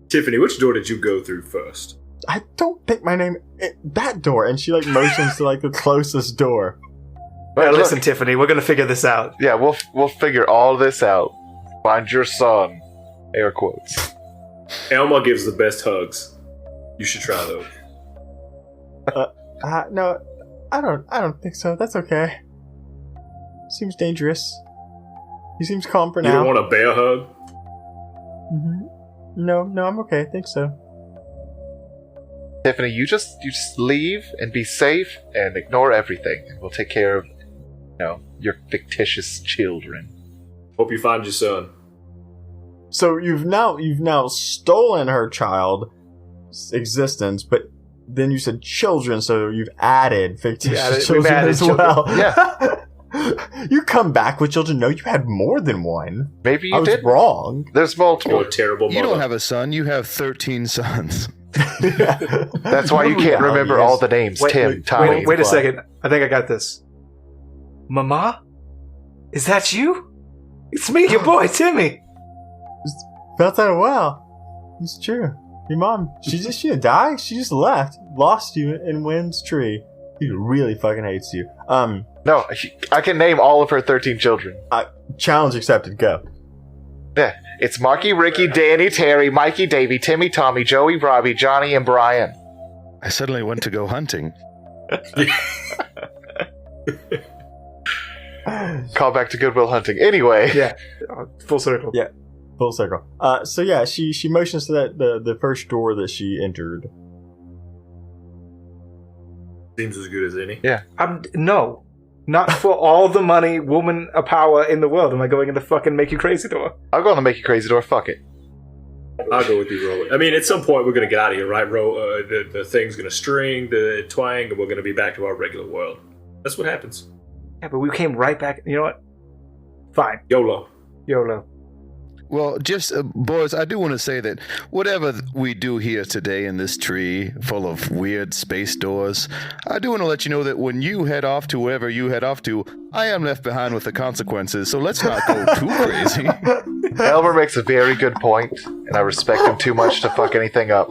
Tiffany, which door did you go through first? I don't think my name that door. And she like motions to like the closest door. Yeah, Look, listen, Tiffany, we're gonna figure this out. Yeah, we'll figure all this out. Find your son. Air quotes. Elma gives the best hugs. You should try those. No, I don't think so. That's okay. Seems dangerous. He seems calm for You now. don't want a bear hug? Mm-hmm. No, I'm okay. I think so. Tiffany, you just leave and be safe and ignore everything, and we'll take care of, your fictitious children. Hope you find your son. So you've now stolen her child's existence, but then you said children, so you've added fictitious children as well. Yeah. You come back with children. No, you had more than one. Maybe I you was did. wrong. There's multiple. You're a terrible You mother. don't have a son. You have 13 sons. That's why you can't remember all the names. Tim, Tommy. Wait a second. I think I got this. Mama? Is that you? It's me, your boy, Timmy. Felt that well. It's true. Your mom, she didn't die. She just left, lost you in Wynn's tree. He really fucking hates you. No, I can name all of her 13 children. Challenge accepted. Go. Yeah, it's Marky, Ricky, Danny, Terry, Mikey, Davey, Timmy, Tommy, Joey, Robbie, Johnny, and Brian. I suddenly went to go hunting. Call back to Goodwill Hunting. Anyway. Yeah, full circle. Yeah. Full circle. So yeah, she motions to the first door that she entered. Seems as good as any. Yeah. No. Not for all the money, woman, power in the world. Am I going in the fucking make you crazy door? I'll go on the Make You Crazy door. Fuck it. I'll go with you, Ro. I mean, at some point we're going to get out of here, right, Ro? The thing's going to string, the twang, and we're going to be back to our regular world. That's what happens. Yeah, but we came right back. You know what? Fine. YOLO. YOLO. Well, just, boys, I do want to say that whatever we do here today in this tree full of weird space doors, I do want to let you know that when you head off to wherever you head off to, I am left behind with the consequences, so let's not go too crazy. Elmer makes a very good point, and I respect him too much to fuck anything up.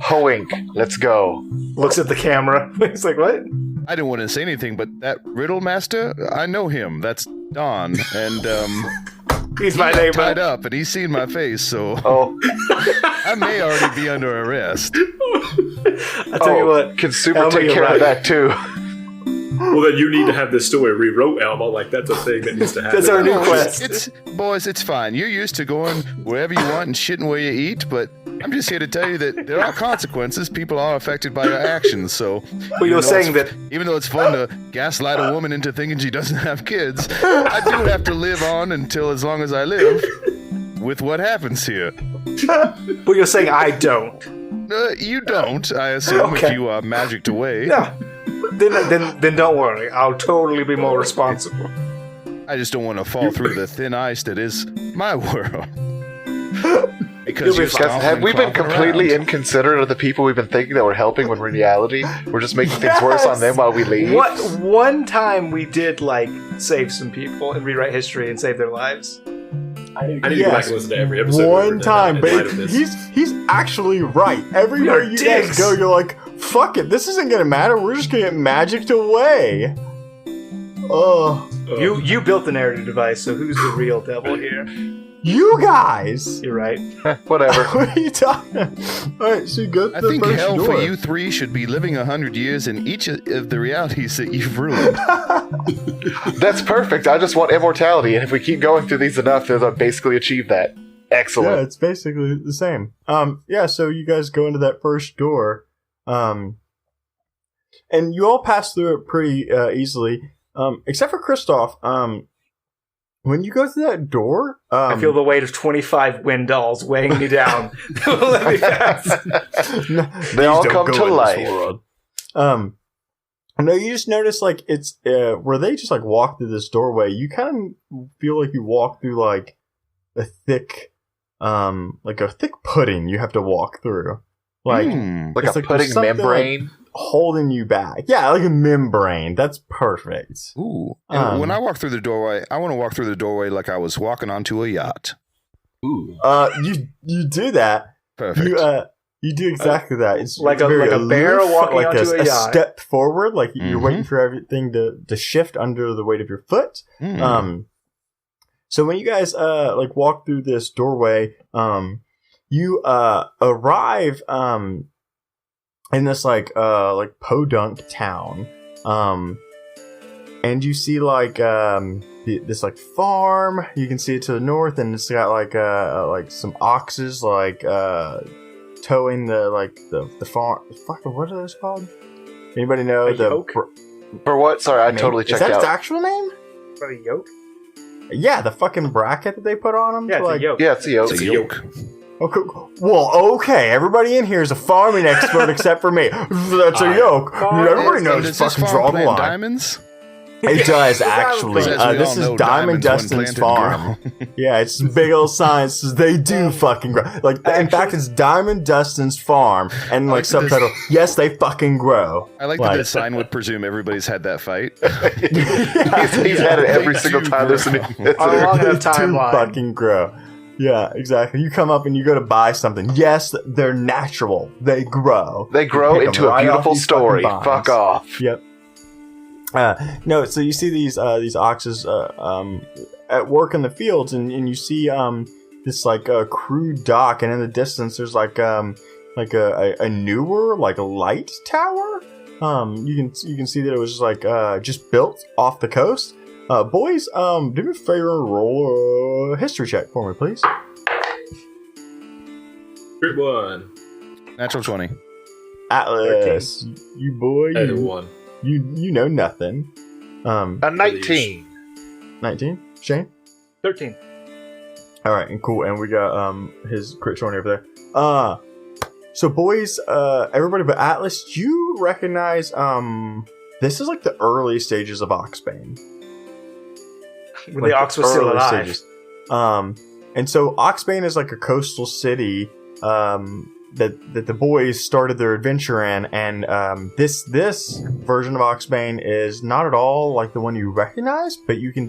Hoink, let's go. Looks at the camera. He's like, what? I didn't want to say anything, but that riddle master, I know him. That's Don, and, He's he my got neighbor. tied up, and he's seen my face, so Oh, I may already be under arrest. I tell you what. Can Super Elmer, take you're care right. of that too? Well, then you need to have this story rewrote, Elma. Like, that's a thing that needs to happen. That's our new No, quest. Boys, it's fine. You're used to going wherever you want and shitting where you eat, but I'm just here to tell you that there are consequences. People are affected by your actions, so... But you're saying that... Even though it's fun to gaslight a woman into thinking she doesn't have kids, I do have to live on until as long as I live with what happens here. But you're saying I don't. You don't, I assume, Okay. if you are magicked away. Yeah. Then don't worry. I'll totally be more responsible. I just don't want to fall through the thin ice that is my world. Because You'll be you're fine. Guys, have we been completely inconsiderate of the people we've been thinking that we're helping when in reality we're just making things worse on them while we leave? What one time we did save some people and rewrite history and save their lives. I need to go back and listen to every episode. One time, in but light of this. he's actually right. Everywhere We are you guys dicks. go, you're like, fuck it, this isn't gonna matter. We're just gonna get magicked away. Oh, You built the narrative device, so who's the real devil here? You guys! You're right. Whatever. What are you talking? Alright, so you go I through the think first hell door. for you three should be living 100 years in each of the realities that you've ruined. That's perfect. I just want immortality, and if we keep going through these enough, then I'll basically achieve that. Excellent. Yeah, it's basically the same. Yeah, so you guys go into that first door, and you all pass through it pretty easily, except for Kristoff. When you go through that door, I feel the weight of 25 wind dolls weighing me down. Let me pass. They all come to life. No, you just notice like it's where they just like walk through this doorway. You kind of feel like you walk through like a thick pudding. You have to walk through, Like it's a like pudding there's something, membrane. holding you back. Yeah, like a membrane. That's perfect. Ooh. And when I walk through the doorway, I want to walk through the doorway like I was walking onto a yacht. Ooh. You do that. Perfect. You do exactly that. It's Like it's a very bear aloof, walking like onto a yacht. step forward, like you're Mhm. waiting for everything to shift under the weight of your foot. So when you guys like walk through this doorway, you arrive in this like podunk town, and you see like this like farm. You can see it to the north, and it's got like some oxes like towing the farm. Fuck, what are those called? Anybody know A yoke? For what? Sorry, I totally Is checked that its out. actual name? What, a yoke? Yeah, the fucking bracket that they put on them. Yeah, it's a yoke. Yeah, it's a yoke. It's a yoke. Okay. Well, okay. Everybody in here is a farming expert except for me. That's a yoke. Everybody knows Does this fucking farm draw the plant line. diamonds? It does actually. As we This all is know, Diamond diamonds, when Dustin's planted, farm. grow. Yeah, it's big old sign that says they do fucking grow. Like, in fact, it's Diamond Dustin's farm, and like like that this- subtitle, yes, they fucking grow. I like that the sign would presume everybody's had that fight. He's had it every single time there's an On a long enough They do timeline. fucking grow. Yeah, exactly. You come up and you go to buy something. Yes, they're natural. They grow. They grow Pick 'em into a right off beautiful these fucking story. vines. Fuck off. Yep. No, so you see these oxes at work in the fields, and you see this like crude dock, and in the distance there's like a newer like light tower. You can see that it was like just built off the coast. Boys, do me a favor and roll a history check for me, please. Group 1. Natural 20. Atlas, you boy, Other 1. you know nothing. A 19. 19, Shane. 13. All right, and cool, and we got his crit 20 over there. So boys, everybody but Atlas, you recognize this is like the early stages of Oxbane. When Like the ox was still early alive. stages. And so Oxbane is like a coastal city that the boys started their adventure in, and this version of Oxbane is not at all like the one you recognize, but you can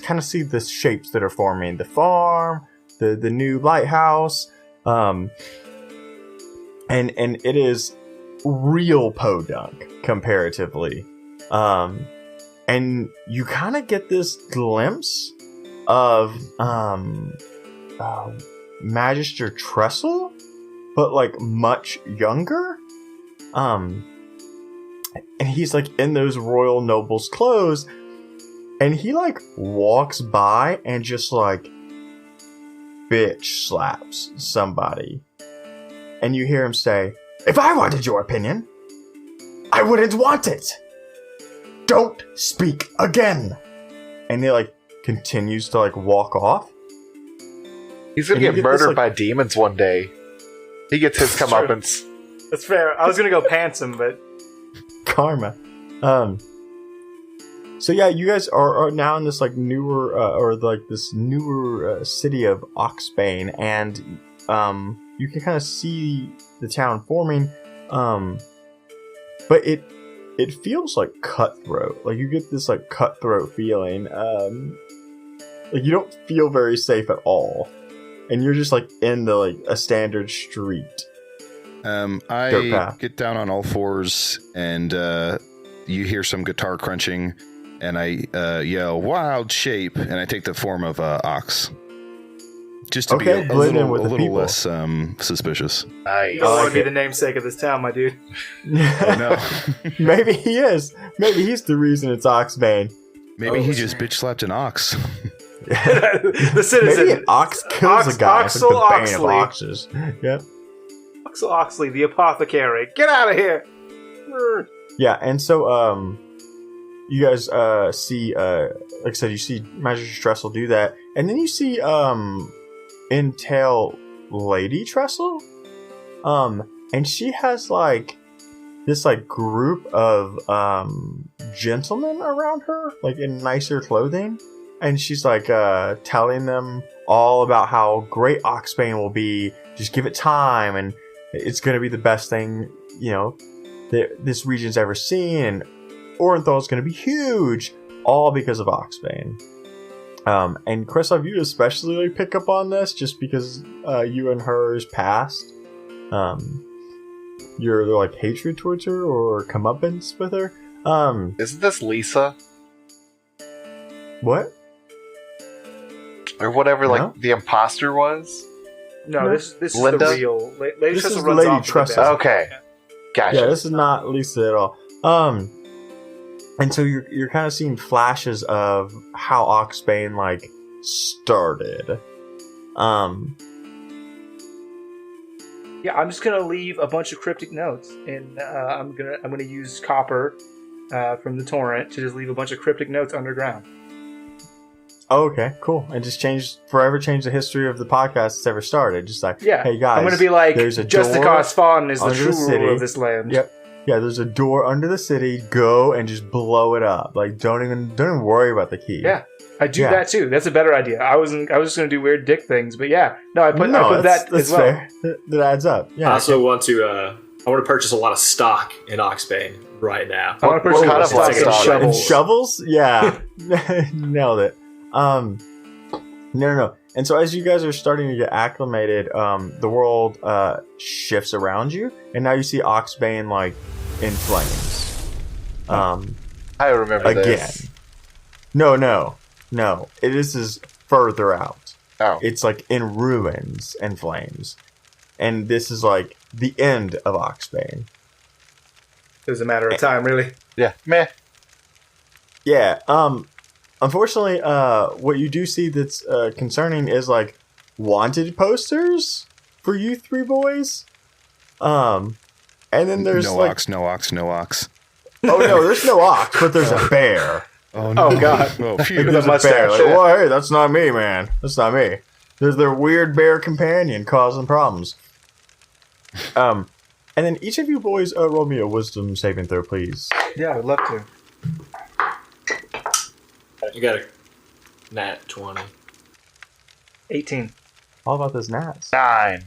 kind of see the shapes that are forming: the farm, the new lighthouse, and it is real podunk comparatively. And you kind of get this glimpse of Magister Trestle, but like much younger. And he's like in those royal noble's clothes, and he like walks by and just like bitch slaps somebody. And you hear him say, "If I wanted your opinion, I wouldn't want it. Don't speak again." And he like continues to like walk off. He's gonna And you get get murdered this, like- by demons one day. He gets his That's true. comeuppance. That's fair. I was gonna go pants him, but Karma. So yeah, you guys are now in this like newer city of Oxbane, and you can kind of see the town forming, but it feels like cutthroat. Like you get this like cutthroat feeling. Like you don't feel very safe at all, and you're just like in the like a standard street. Dirt I path. get down on all fours, and you hear some guitar crunching, and I yell, "Wild shape!" and I take the form of ox. Just to be Okay, a blend in little, with a the little people. less suspicious. Nice. You don't want like to be it. the namesake of this town, my dude. Oh, no. Maybe he is. Maybe he's the reason it's Oxbane. Maybe he just bitch slapped an ox. The citizen. Maybe an ox kills a guy. It's Oxel like the bane of Oxley. oxes. Yep. Axel Oxley, the apothecary. Get out of here. Yeah, and so you guys see like I said, you see Magistrate Trestle do that, and then you see Intel Lady Trestle, and she has like this like group of gentlemen around her, like in nicer clothing, and she's like telling them all about how great Oxbane will be. Just give it time, and it's going to be the best thing, you know, that this region's ever seen, and Orenthal's going to be huge, all because of Oxbane. And Kristoff, you especially pick up on this just because you and hers past. Your like hatred towards her or comeuppance with her. Isn't this Lisa? What? Or whatever, No? like, the imposter was? No, No. this is Linda? the real. Lady This Trestle is runs Lady off with the Trestle. best. Okay. Gotcha. Yeah, this is not Lisa at all. And so you're kind of seeing flashes of how Oxbane like started. Yeah, I'm just gonna leave a bunch of cryptic notes, and I'm gonna use copper from the torrent to just leave a bunch of cryptic notes underground. Oh, okay, cool. And just forever change the history of the podcast that's ever started. Just like, Yeah, hey guys, I'm gonna be like, there's a just door because Fawn is the under true the city. ruler of this land. Yep. Yeah, there's a door under the city. Go and just blow it up. Like, don't even worry about the key. Yeah, I do Yeah. that too. That's a better idea. I was just gonna do weird dick things, but yeah, no, I put that's that as well. fair. That adds up. Yeah. I also want to. I want to purchase a lot of stock in Oxbane right now. I want to purchase What kind of stock like in stock? And shovels. shovels? Yeah. Nailed it. No. And so as you guys are starting to get acclimated, the world shifts around you, and now you see Oxbane like in flames. I remember Again. this. No. This is further out. Oh. It's like in ruins and flames. And this is like the end of Oxbane. It was a matter of time, really. Yeah. Meh. Yeah, unfortunately, what you do see that's concerning is like wanted posters for you three boys. And then there's no like, ox, no ox, no ox. oh no, there's no ox, but there's a bear. Oh, no. Oh, God. Oh, phew. With There's a a bear. mustache. Like, well, hey, that's not me, man. That's not me. There's their weird bear companion causing problems. And then each of you boys roll me a wisdom saving throw, please. Yeah, I would love to. You got a nat 20. 18. All about those gnats. 9.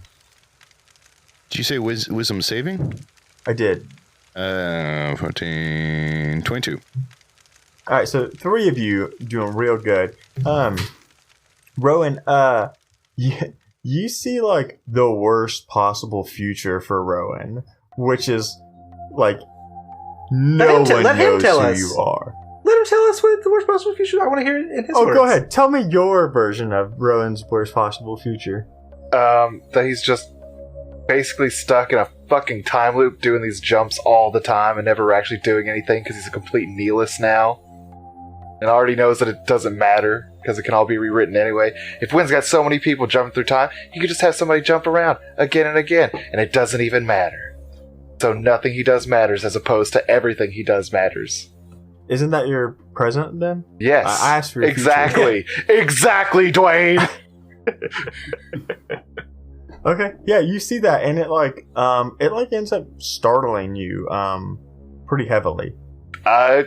Did you say wisdom saving? I did. 14, 22. All right, so three of you doing real good. Rowan, you see like the worst possible future for Rowan, which is like no one let him knows tell who us. you are. Let him tell us what the worst possible future. I want to hear it in his Oh, words. go ahead. Tell me your version of Rowan's worst possible future. That he's just basically stuck in a fucking time loop doing these jumps all the time and never actually doing anything because he's a complete nihilist now. And already knows that it doesn't matter because it can all be rewritten anyway. If Wynn's got so many people jumping through time, he could just have somebody jump around again and again, and it doesn't even matter. So nothing he does matters as opposed to everything he does matters. Isn't that your present then? Yes. I asked for your exactly. Exactly, Dwayne. Okay, yeah, you see that, and it ends up startling you pretty heavily. I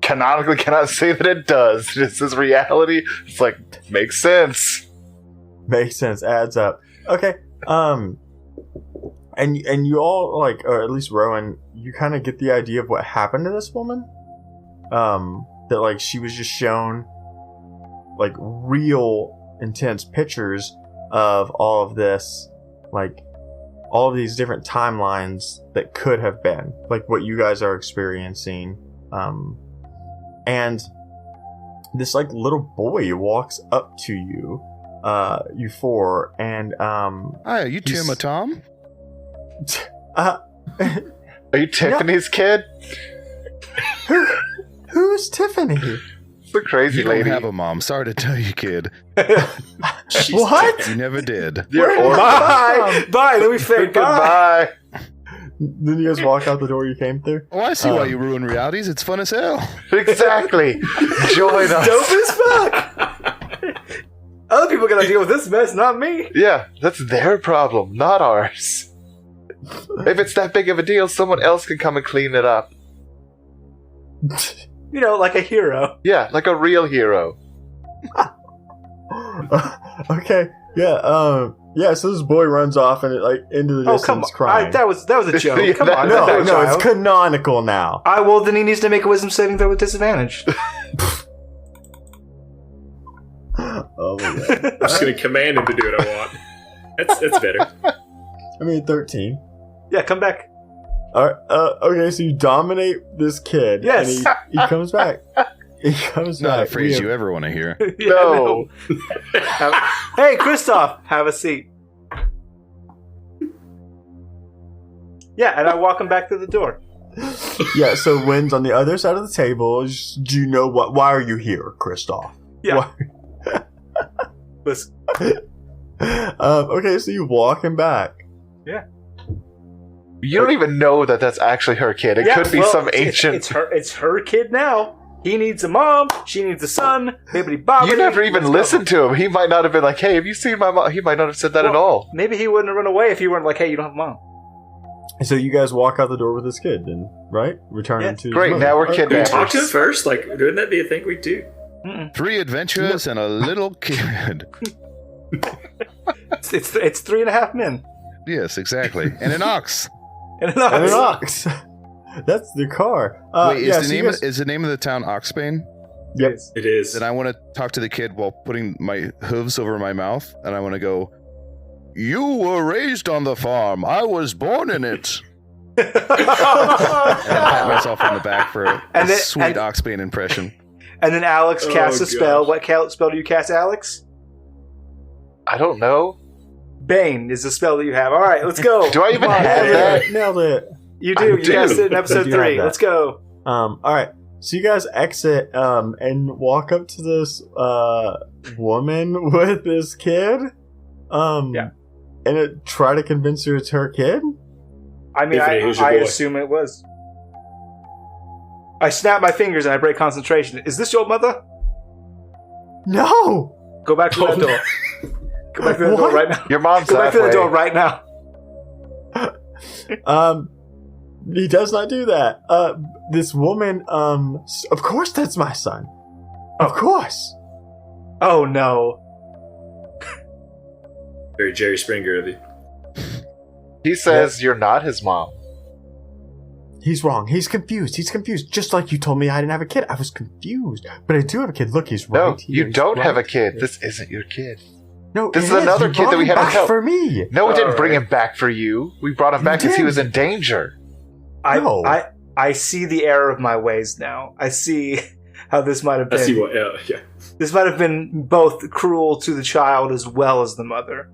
canonically cannot say that it does. This is reality. It's like, makes sense. Makes sense. Adds up. Okay. And you all like, or at least Rowan, you kind of get the idea of what happened to this woman. That like she was just shown like real intense pictures of all of this, like all of these different timelines that could have been, like what you guys are experiencing. And this like little boy walks up to you, you four, and Hi, are you Tim or Tom? Are you Tiffany's kid? Who's Tiffany? The crazy You lady. don't have a mom. Sorry to tell you, kid. What? You never did. You're orphan. Bye. Let me fade. Bye. Goodbye. Then you guys walk out the door you came through. Oh, I see why you ruin realities. It's fun as hell. Exactly. Join us. Dope as fuck. Other people gotta deal with this mess, not me. Yeah, that's their problem, not ours. If it's that big of a deal, someone else can come and clean it up. You know, like a hero. Yeah, like a real hero. Okay, yeah, so this boy runs off and into the Oh, come distance on. crying. That was a joke. Yeah, Come on. no, that's no, not a it's child. canonical now. Well, then he needs to make a wisdom saving throw with disadvantage. Oh my god. I'm just gonna command him to do what I want. That's better. I mean, 13. Yeah, come back. All right, okay, so you dominate this kid. Yes. And he comes back. He comes Not back. a phrase you ever want to hear. Yeah, No. Hey, Christoph, have a seat. Yeah, and I walk him back to the door. Yeah, so Wynn's on the other side of the table. Do you know what? Why are you here, Christoph? Yeah. Why- Listen. Okay, so you walk him back. You don't even know that that's actually her kid. It Yeah, could be well, some ancient... It's her kid now. He needs a mom. She needs a son. Bibbidi bobbidi. You never even Let's go. listened to him. He might not have been like, hey, have you seen my mom? He might not have said that at all. Maybe he wouldn't have run away if you weren't like, hey, you don't have a mom. So you guys walk out the door with this kid, then, right? Returning Yeah. to Great, his now we're mother. Can we kidnappers. talk to him first? Like, wouldn't that be a thing we do? 3 adventurers and a little kid. It's 3.5 men. Yes, exactly. And an ox. And an ox. And an ox. That's the car. Wait, yeah, is, so the you name guys- is the name of the town Oxbane? Yep. It is. Then I want to talk to the kid while putting my hooves over my mouth, and I want to go, "You were raised on the farm. I was born in it." And pat myself on the back for a And then- sweet and- Oxbane impression. And then Alex casts a Oh, spell. gosh. What spell do you cast, Alex? I don't know. Bane is the spell that you have. All right, let's go. Do I even Come on, have nailed that? it. Nailed it. You I do. You do. cast it in You episode do have 3. that. Let's go. All right. So you guys exit and walk up to this woman with this kid. Yeah. And try to convince her it's her kid. I mean, Tiffany, who's your I boy? assume it was. I snap my fingers and I break concentration. Is this your mother? No. Go back to that door. Go back to that door What? right now. Your mom's Go back to that the door way. right now. He does not do that. This woman, of course that's my son. Of course. Oh no. Very Jerry Springer of you. He says you're not his mom. He's wrong. He's confused. Just like you told me I didn't have a kid. I was confused. But I do have a kid. Look, he's No, right here. you He's don't have a right kid. here. This isn't your kid. No, this it is another You kid that brought we him had to back help. for me. No, we didn't All bring right. him back for you. We brought him You back because he did. was in danger. No. I see the error of my ways now. I see how this might have I see been. what. Yeah. This might have been both cruel to the child as well as the mother.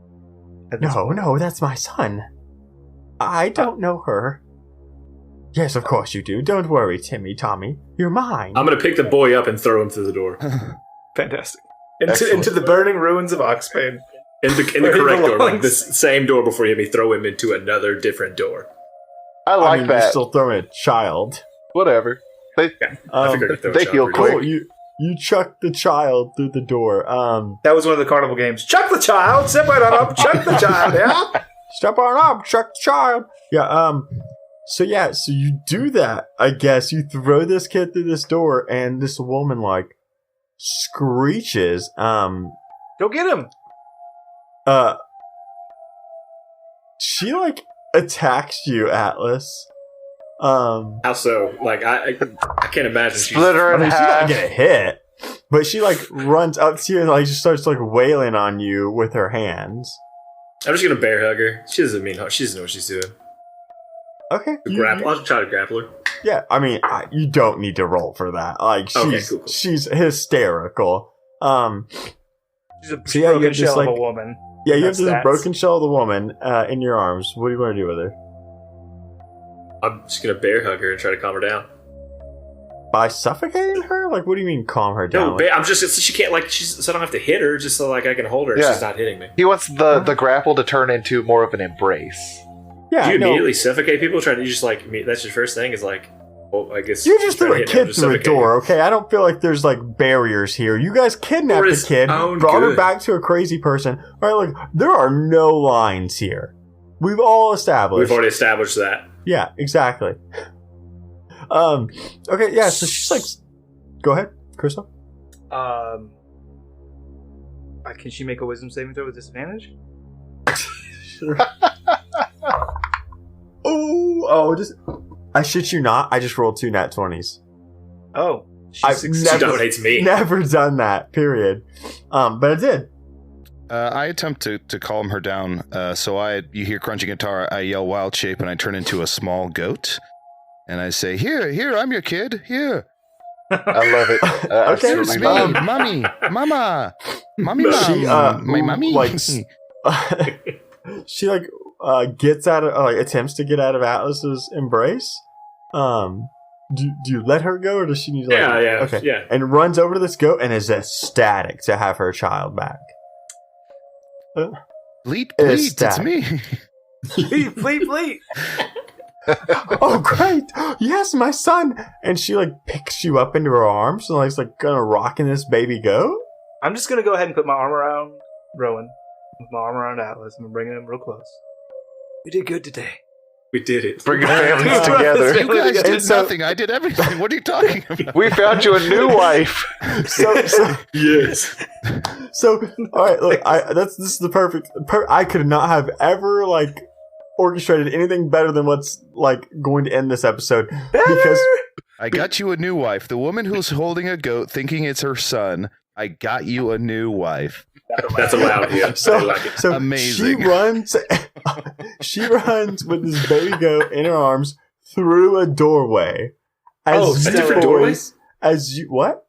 At this point. No, that's my son. I don't know her. Yes, of course you do. Don't worry, Tommy. You're mine. I'm gonna pick the boy up and throw him through the door. Fantastic. Excellent. Into the burning ruins of Oxbane. In the Where he correct door, belongs. like this same door before you had me throw him into another different door. I like You're that. still throwing a child. Whatever. They, I figured I could throw a they shot heal pretty quick. Cool. You chuck the child through the door. That was one of the carnival games. Chuck the child! Separate on up! Chuck the child! Yeah? Step on up, chuck the child. Yeah. So you do that. I guess you throw this kid through this door, and this woman screeches. Go get him! She attacks you, Atlas. How so? Like I can't imagine. Split her I in mean, she's not half. gonna hit, but she runs up to you and just starts wailing on you with her hands. I'm just gonna bear hug her. She doesn't mean she doesn't know what she's doing. Okay. I'll try to grapple her. Yeah, I mean, you don't need to roll for that. Okay, cool. She's hysterical. She's a So yeah, you broken have this, shell of like- a woman. Yeah, you have That's this stats. broken shell of the woman in your arms. What do you want to do with her? I'm just gonna bear hug her and try to calm her down. By suffocating her? Like, what do you mean calm her down? No, I'm just so she can't so I don't have to hit her, just so like I can hold her. Yeah. She's not hitting me. He wants the grapple to turn into more of an embrace. Yeah, Do you no, immediately suffocate people? Trying to just like that's your first thing is like, well, I guess you just try threw to a hit me, I'm kid just through a suffocating. door, okay? I don't feel like there's like barriers here. You guys kidnapped For the his kid, own brought her good. back to a crazy person. All right, look, there are no lines here. We've all established. We've already established that. Yeah, exactly. Okay, yeah, so she's like, go ahead, Crystal. Can she make a wisdom saving throw with disadvantage? Sure. Just I shit you not, I just rolled 2 nat 20s. Oh, I've She never, dominates me. never done that, period. But I did. I attempt to calm her down. You hear crunching guitar. I yell wild shape, and I turn into a small goat. And I say, "Here, I'm your kid. Here, I love it. Okay, here's Absolutely me, love it. mommy, mama, mommy, She, mom, my mommy." like, she gets out of attempts to get out of Atlas's embrace. Do you let her go, or does she need to? Okay. yeah. And runs over to this goat and is ecstatic to have her child back. Bleat, It's bleat, it's me. Bleep. Oh, great! Yes, my son. And she picks you up into her arms and gonna rocking this baby goat. I'm just gonna go ahead and put my arm around Rowan, with my arm around Atlas, and I'm bringing him real close. We did good today. We did it. Bring your families together. You guys did And so- nothing. I did everything. What are you talking about? We found you a new wife. So Yes. all right. Look, this is the perfect. I could not have ever orchestrated anything better than what's going to end this episode because I got you a new wife. The woman who's holding a goat, thinking it's her son. I got you a new wife. That's allowed here. I like it. so Amazing. She runs with this baby goat in her arms through a doorway. Oh, a different doorway? As you what?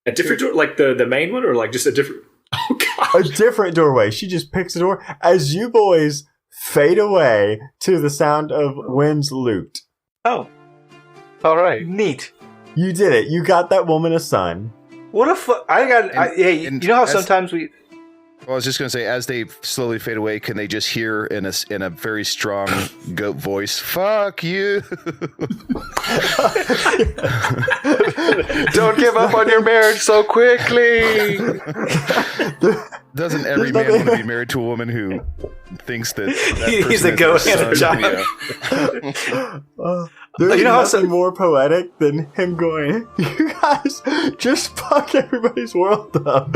A different door, like the main one, or just a different? Oh A god! different doorway. She just picks a door as you boys fade away to the sound of Wynn's lute. Oh, All right. neat. You did it. You got that woman a son. What a hey, and you know how as- sometimes we. Well, I was just going to say, as they slowly fade away, can they just hear in a very strong goat voice, "Fuck you"? Don't give up on your marriage so quickly. Doesn't every man want to be married to a woman who thinks that He's person a is goat their and a son? child. Yeah. There's You know how nothing more poetic than him going, "You guys just fuck everybody's world up."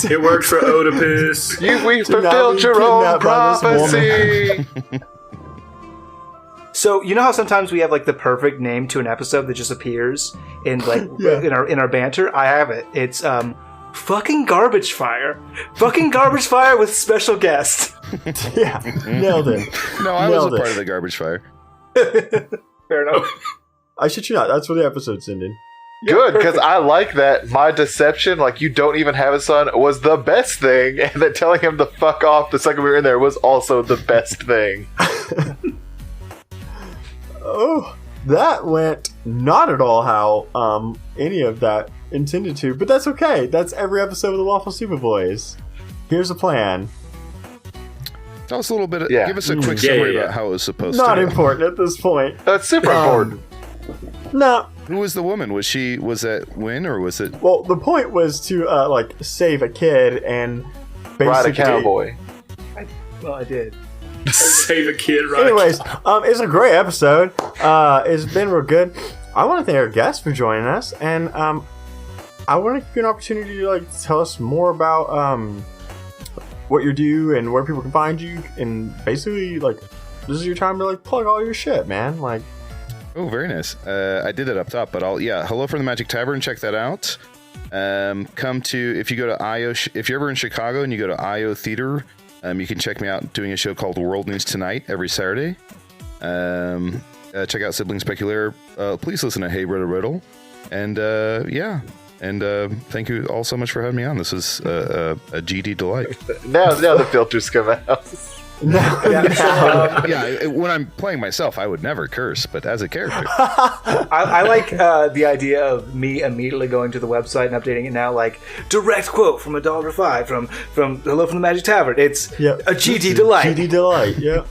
It worked for Oedipus. We To not fulfilled be your own kidnapped by this prophecy. So you know how sometimes we have the perfect name to an episode that just appears in Yeah. in our banter. I have it. It's fucking garbage fire. Fucking garbage fire with special guest. Yeah, nailed it. No, I was Nailed a it. part of the garbage fire. Fair enough. I shit you not. That's where the episode's ending. Good, because I like that my deception, you don't even have a son, was the best thing, and that telling him to fuck off the second we were in there was also the best thing. Oh, that went not at all how any of that intended to, but that's okay. That's every episode of the Lawful Stupid Boys. Here's a plan. Tell us a little bit. Yeah. Give us a quick Yeah, summary yeah. about how it was supposed Not to go. important at this point. That's super important. No. Who was the woman? Was that Wynn, or was it? Well, the point was to save a kid and basically. Ride a cowboy. Well, I did. Save a kid, right? Anyways, it's a great episode. It's been real good. I want to thank our guests for joining us, and I want to give you an opportunity to tell us more about what you do and where people can find you, and basically this is your time to plug all your shit, man. Oh, very nice. I did it up top, but hello from the Magic Tavern. Check that out. Come to, if you go to IO, if you're ever in Chicago and you go to IO Theater, you can check me out doing a show called World News Tonight every Saturday. Check out Sibling Speculator. Please listen to Hey Riddle Riddle. And And thank you all so much for having me on. This was a GD delight. Now the filters come out. When I'm playing myself, I would never curse, but as a character, I like the idea of me immediately going to the website and updating it now, like direct quote from $1.05 from Hello from the Magic Tavern. It's a GD delight. GD delight. Yep.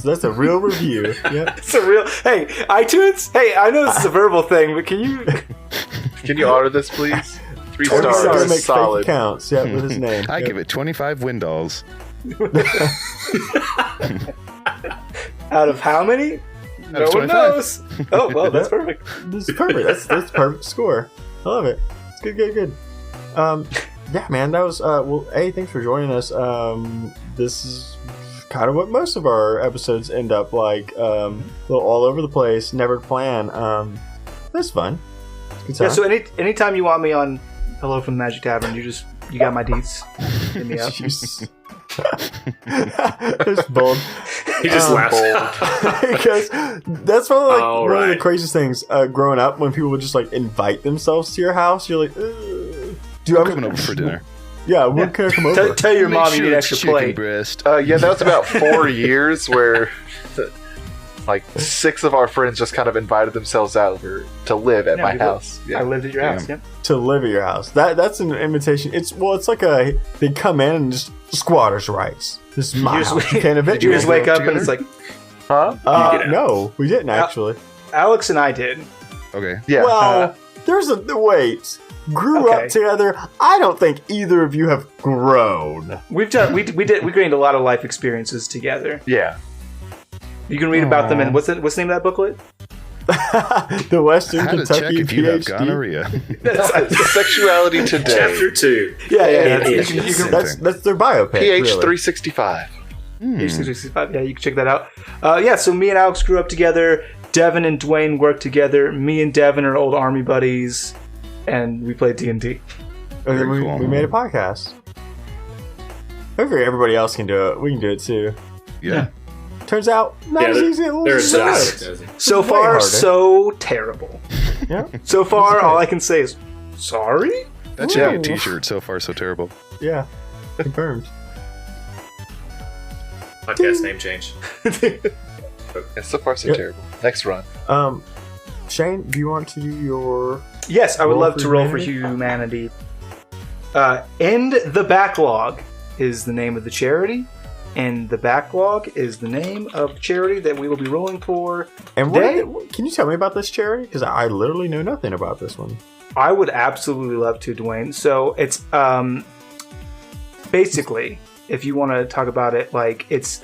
That's a real review. Yep. It's a real. Hey, iTunes. Hey, I know this is a verbal thing, but can you order this, please? 3 stars. stars. Make Solid. fake accounts. Yeah, with his name. I give it 25 Windalls. Out of how many? No one knows. Oh, well, that's perfect. This is perfect. That's perfect score. I love it. It's good. Yeah, man, that was well. Hey, thanks for joining us. This is kind of what most of our episodes end up like. A little all over the place, never planned. That's fun. Good time. Yeah. So anytime you want me on Hello from the Magic Tavern, you got my deets. Hit me up. It's bold. He just laughs. Because that's one of the craziest things growing up, when people would just like invite themselves to your house. You're like, dude, I'm coming over for dinner. Yeah, when can I come over? Tell your mom you need extra plate. Breast. Yeah, that was about 4 years where like 6 of our friends just kind of invited themselves out to live at my house. I lived at your house. Yep. To live at your house. That's an invitation. It's like they come in and just squatters' rights. This is my house. You can't event. Did you just wake up and it's like, huh? No, we didn't actually. Alex and I did. Okay. Yeah. Well, there's a wait. Grew up together. I don't think either of you have grown. We gained a lot of life experiences together. Yeah. You can read about them in what's the name of that booklet? The Western How to Kentucky check if you have PhD. gonorrhea. Sexuality Today. Chapter 2. Yeah. That's their biopic. PH really. 365. Yeah, you can check that out. So me and Alex grew up together. Devin and Dwayne worked together. Me and Devin are old army buddies, and we played D&D. And then we made a podcast. Hopefully everybody else can do it. We can do it too. Yeah. Turns out not as easy as it looks. So far, so terrible. Yeah. So far, all I can say is sorry. That should be a t-shirt. So far, so terrible. Yeah. Confirmed. Podcast name change. Yeah, so far so terrible. Next run. Shane, do you want to do your... Yes, I would Roll love for to roll for humanity? humanity. End the Backlog is the name of the charity, and the Backlog is the name of the charity that we will be rolling for And today. can you tell me about this charity? Because I literally know nothing about this one. I would absolutely love to, Dwayne. So it's basically, if you want to talk about it, like it's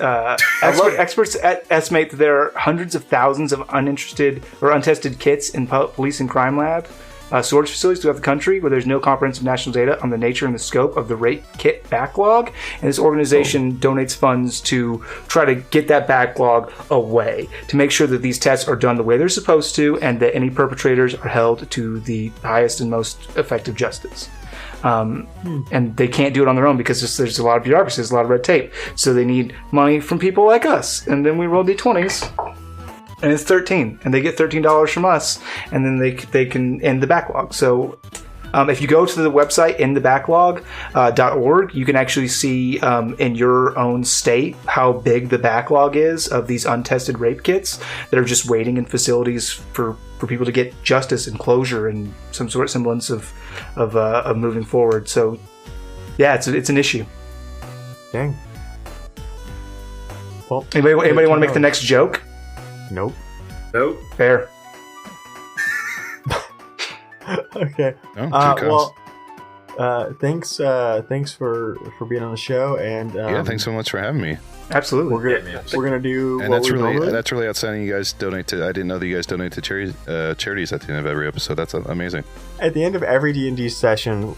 experts estimate that there are hundreds of thousands of uninterested or untested kits in police and crime lab storage facilities throughout the country where there's no comprehensive national data on the nature and the scope of the rape kit backlog. And this organization donates funds to try to get that backlog away, to make sure that these tests are done the way they're supposed to and that any perpetrators are held to the highest and most effective justice. And they can't do it on their own because there's a lot of bureaucracy, there's a lot of red tape. So they need money from people like us. And then we roll D20s. And it's 13, and they get $13 from us, and then they can end the backlog. So if you go to the website endthebacklog.org, you can actually see in your own state how big the backlog is of these untested rape kits that are just waiting in facilities for people to get justice and closure and some sort of semblance of moving forward. So yeah, it's an issue. Dang. Well, Anybody want to make the next joke? Nope. Nope. Fair. Okay. No, thanks for being on the show, and yeah, thanks so much for having me. Absolutely. we're gonna do And what that's we really normally- that's really outstanding. You guys donate to. I didn't know that you guys donate to charities at the end of every episode. That's amazing. At the end of every D&D session,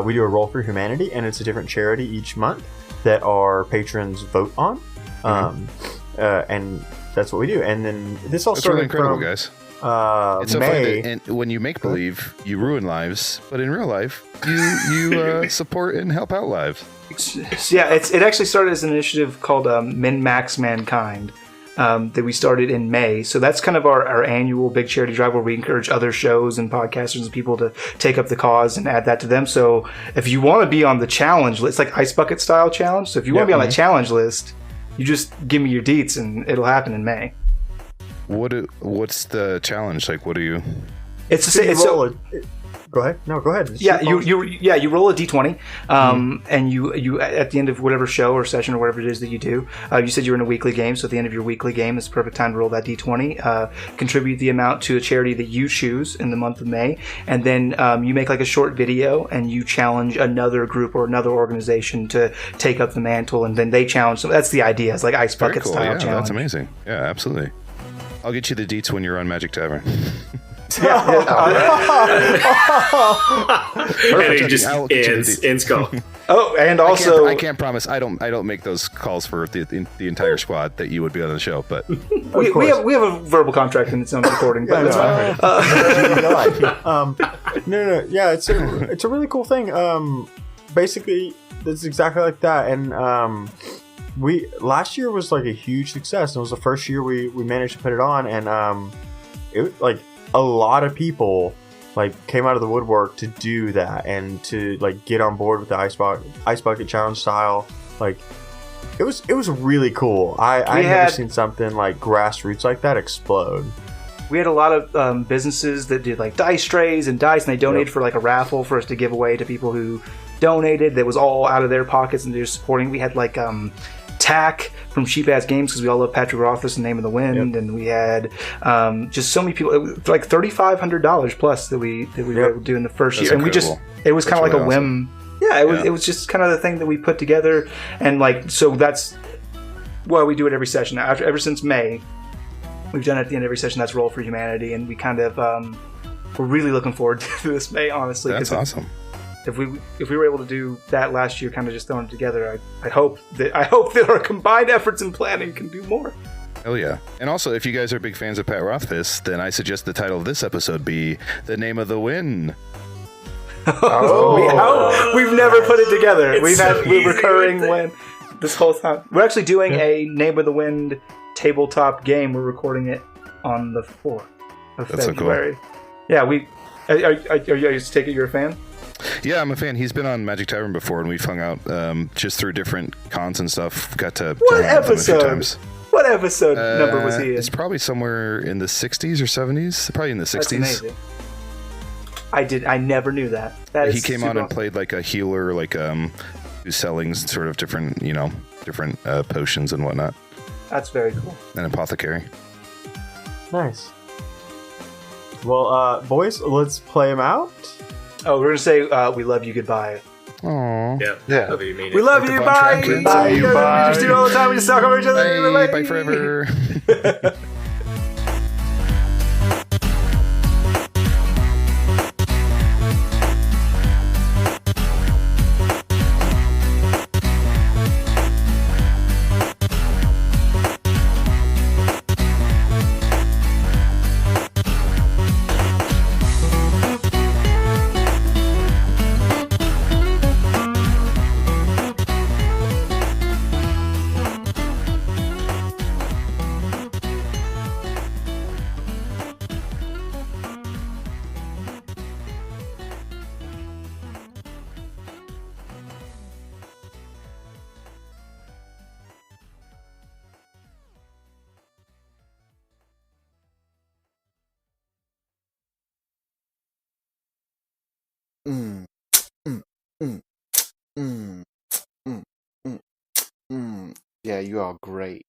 we do a roll for humanity, and it's a different charity each month that our patrons vote on, and that's what we do. And then this all It's started really incredible, from, guys. It's so May. funny that when you make believe, you ruin lives, but in real life, you support and help out lives. Yeah, it actually started as an initiative called Min Max Mankind, that we started in May. So that's kind of our annual big charity drive where we encourage other shows and podcasters and people to take up the cause and add that to them. So if you want to be on the challenge list, like Ice Bucket style challenge. So if you want to be on that challenge list, you just give me your deets and it'll happen in May. What's the challenge? Like, what do you... Go ahead. No, go ahead. You roll a d20, and you at the end of whatever show or session or whatever it is that you do, you said you're in a weekly game, so at the end of your weekly game is the perfect time to roll that d20, contribute the amount to a charity that you choose in the month of May, and then you make like a short video and you challenge another group or another organization to take up the mantle, and then they challenge them. That's the idea. It's like Ice Bucket style challenge. That's amazing. Yeah, absolutely. I'll get you the deets when you're on Magic Tavern. And it just ends call. Oh, and also I can't promise. I don't make those calls for the entire squad that you would be on the show, but we have a verbal contract in its own recording. But no. Yeah, it's a really cool thing. Basically, it's exactly like that. And last year was like a huge success. It was the first year we managed to put it on, and it was like a lot of people like came out of the woodwork to do that and to like get on board with the ice bucket challenge style. Like it was really cool. I never seen something like grassroots like that explode. We had a lot of businesses that did like dice trays and dice, and they donated for like a raffle for us to give away to people who donated. That was all out of their pockets, and they're supporting. We had like Tack from Cheap Ass Games, because we all love Patrick Rothfuss and Name of the Wind, and we had just so many people. It was like $3,500 plus that we were able to do in the first year, incredible. And it was kind of like a whim. Yeah, it was just kind of the thing that we put together, and like so that's why we do it every session. Ever since May, we've done it at the end of every session. That's Roll for Humanity, and we kind of we're really looking forward to this May. Honestly, that's awesome. If we were able to do that last year, kind of just throwing it together, I hope that our combined efforts and planning can do more. Hell yeah. And also, if you guys are big fans of Pat Rothfuss, then I suggest the title of this episode be The Name of the Wind. We've never put it together. We've had recurring win this whole time. We're actually doing a Name of the Wind tabletop game. We're recording it on the 4th of February. So cool. Yeah, are you take it you're a fan? Yeah, I'm a fan. He's been on Magic Tavern before, and we've hung out just through different cons and stuff. Got to what hang out with him a few episode? times. What episode number was he in? It's probably somewhere in the 60s or 70s. Probably in the 60s. That's amazing. I never knew that. He came on and played like a healer, like who's selling sort of different potions and whatnot. That's very cool. An apothecary. Nice. Well, boys, let's play him out. Oh, we're gonna say we love you goodbye. Aww. Yeah. Love you, mean it. We love you. Bye. Bye. We just do it all the time. We just talk over each other. Bye. Bye forever. Yeah, you are great.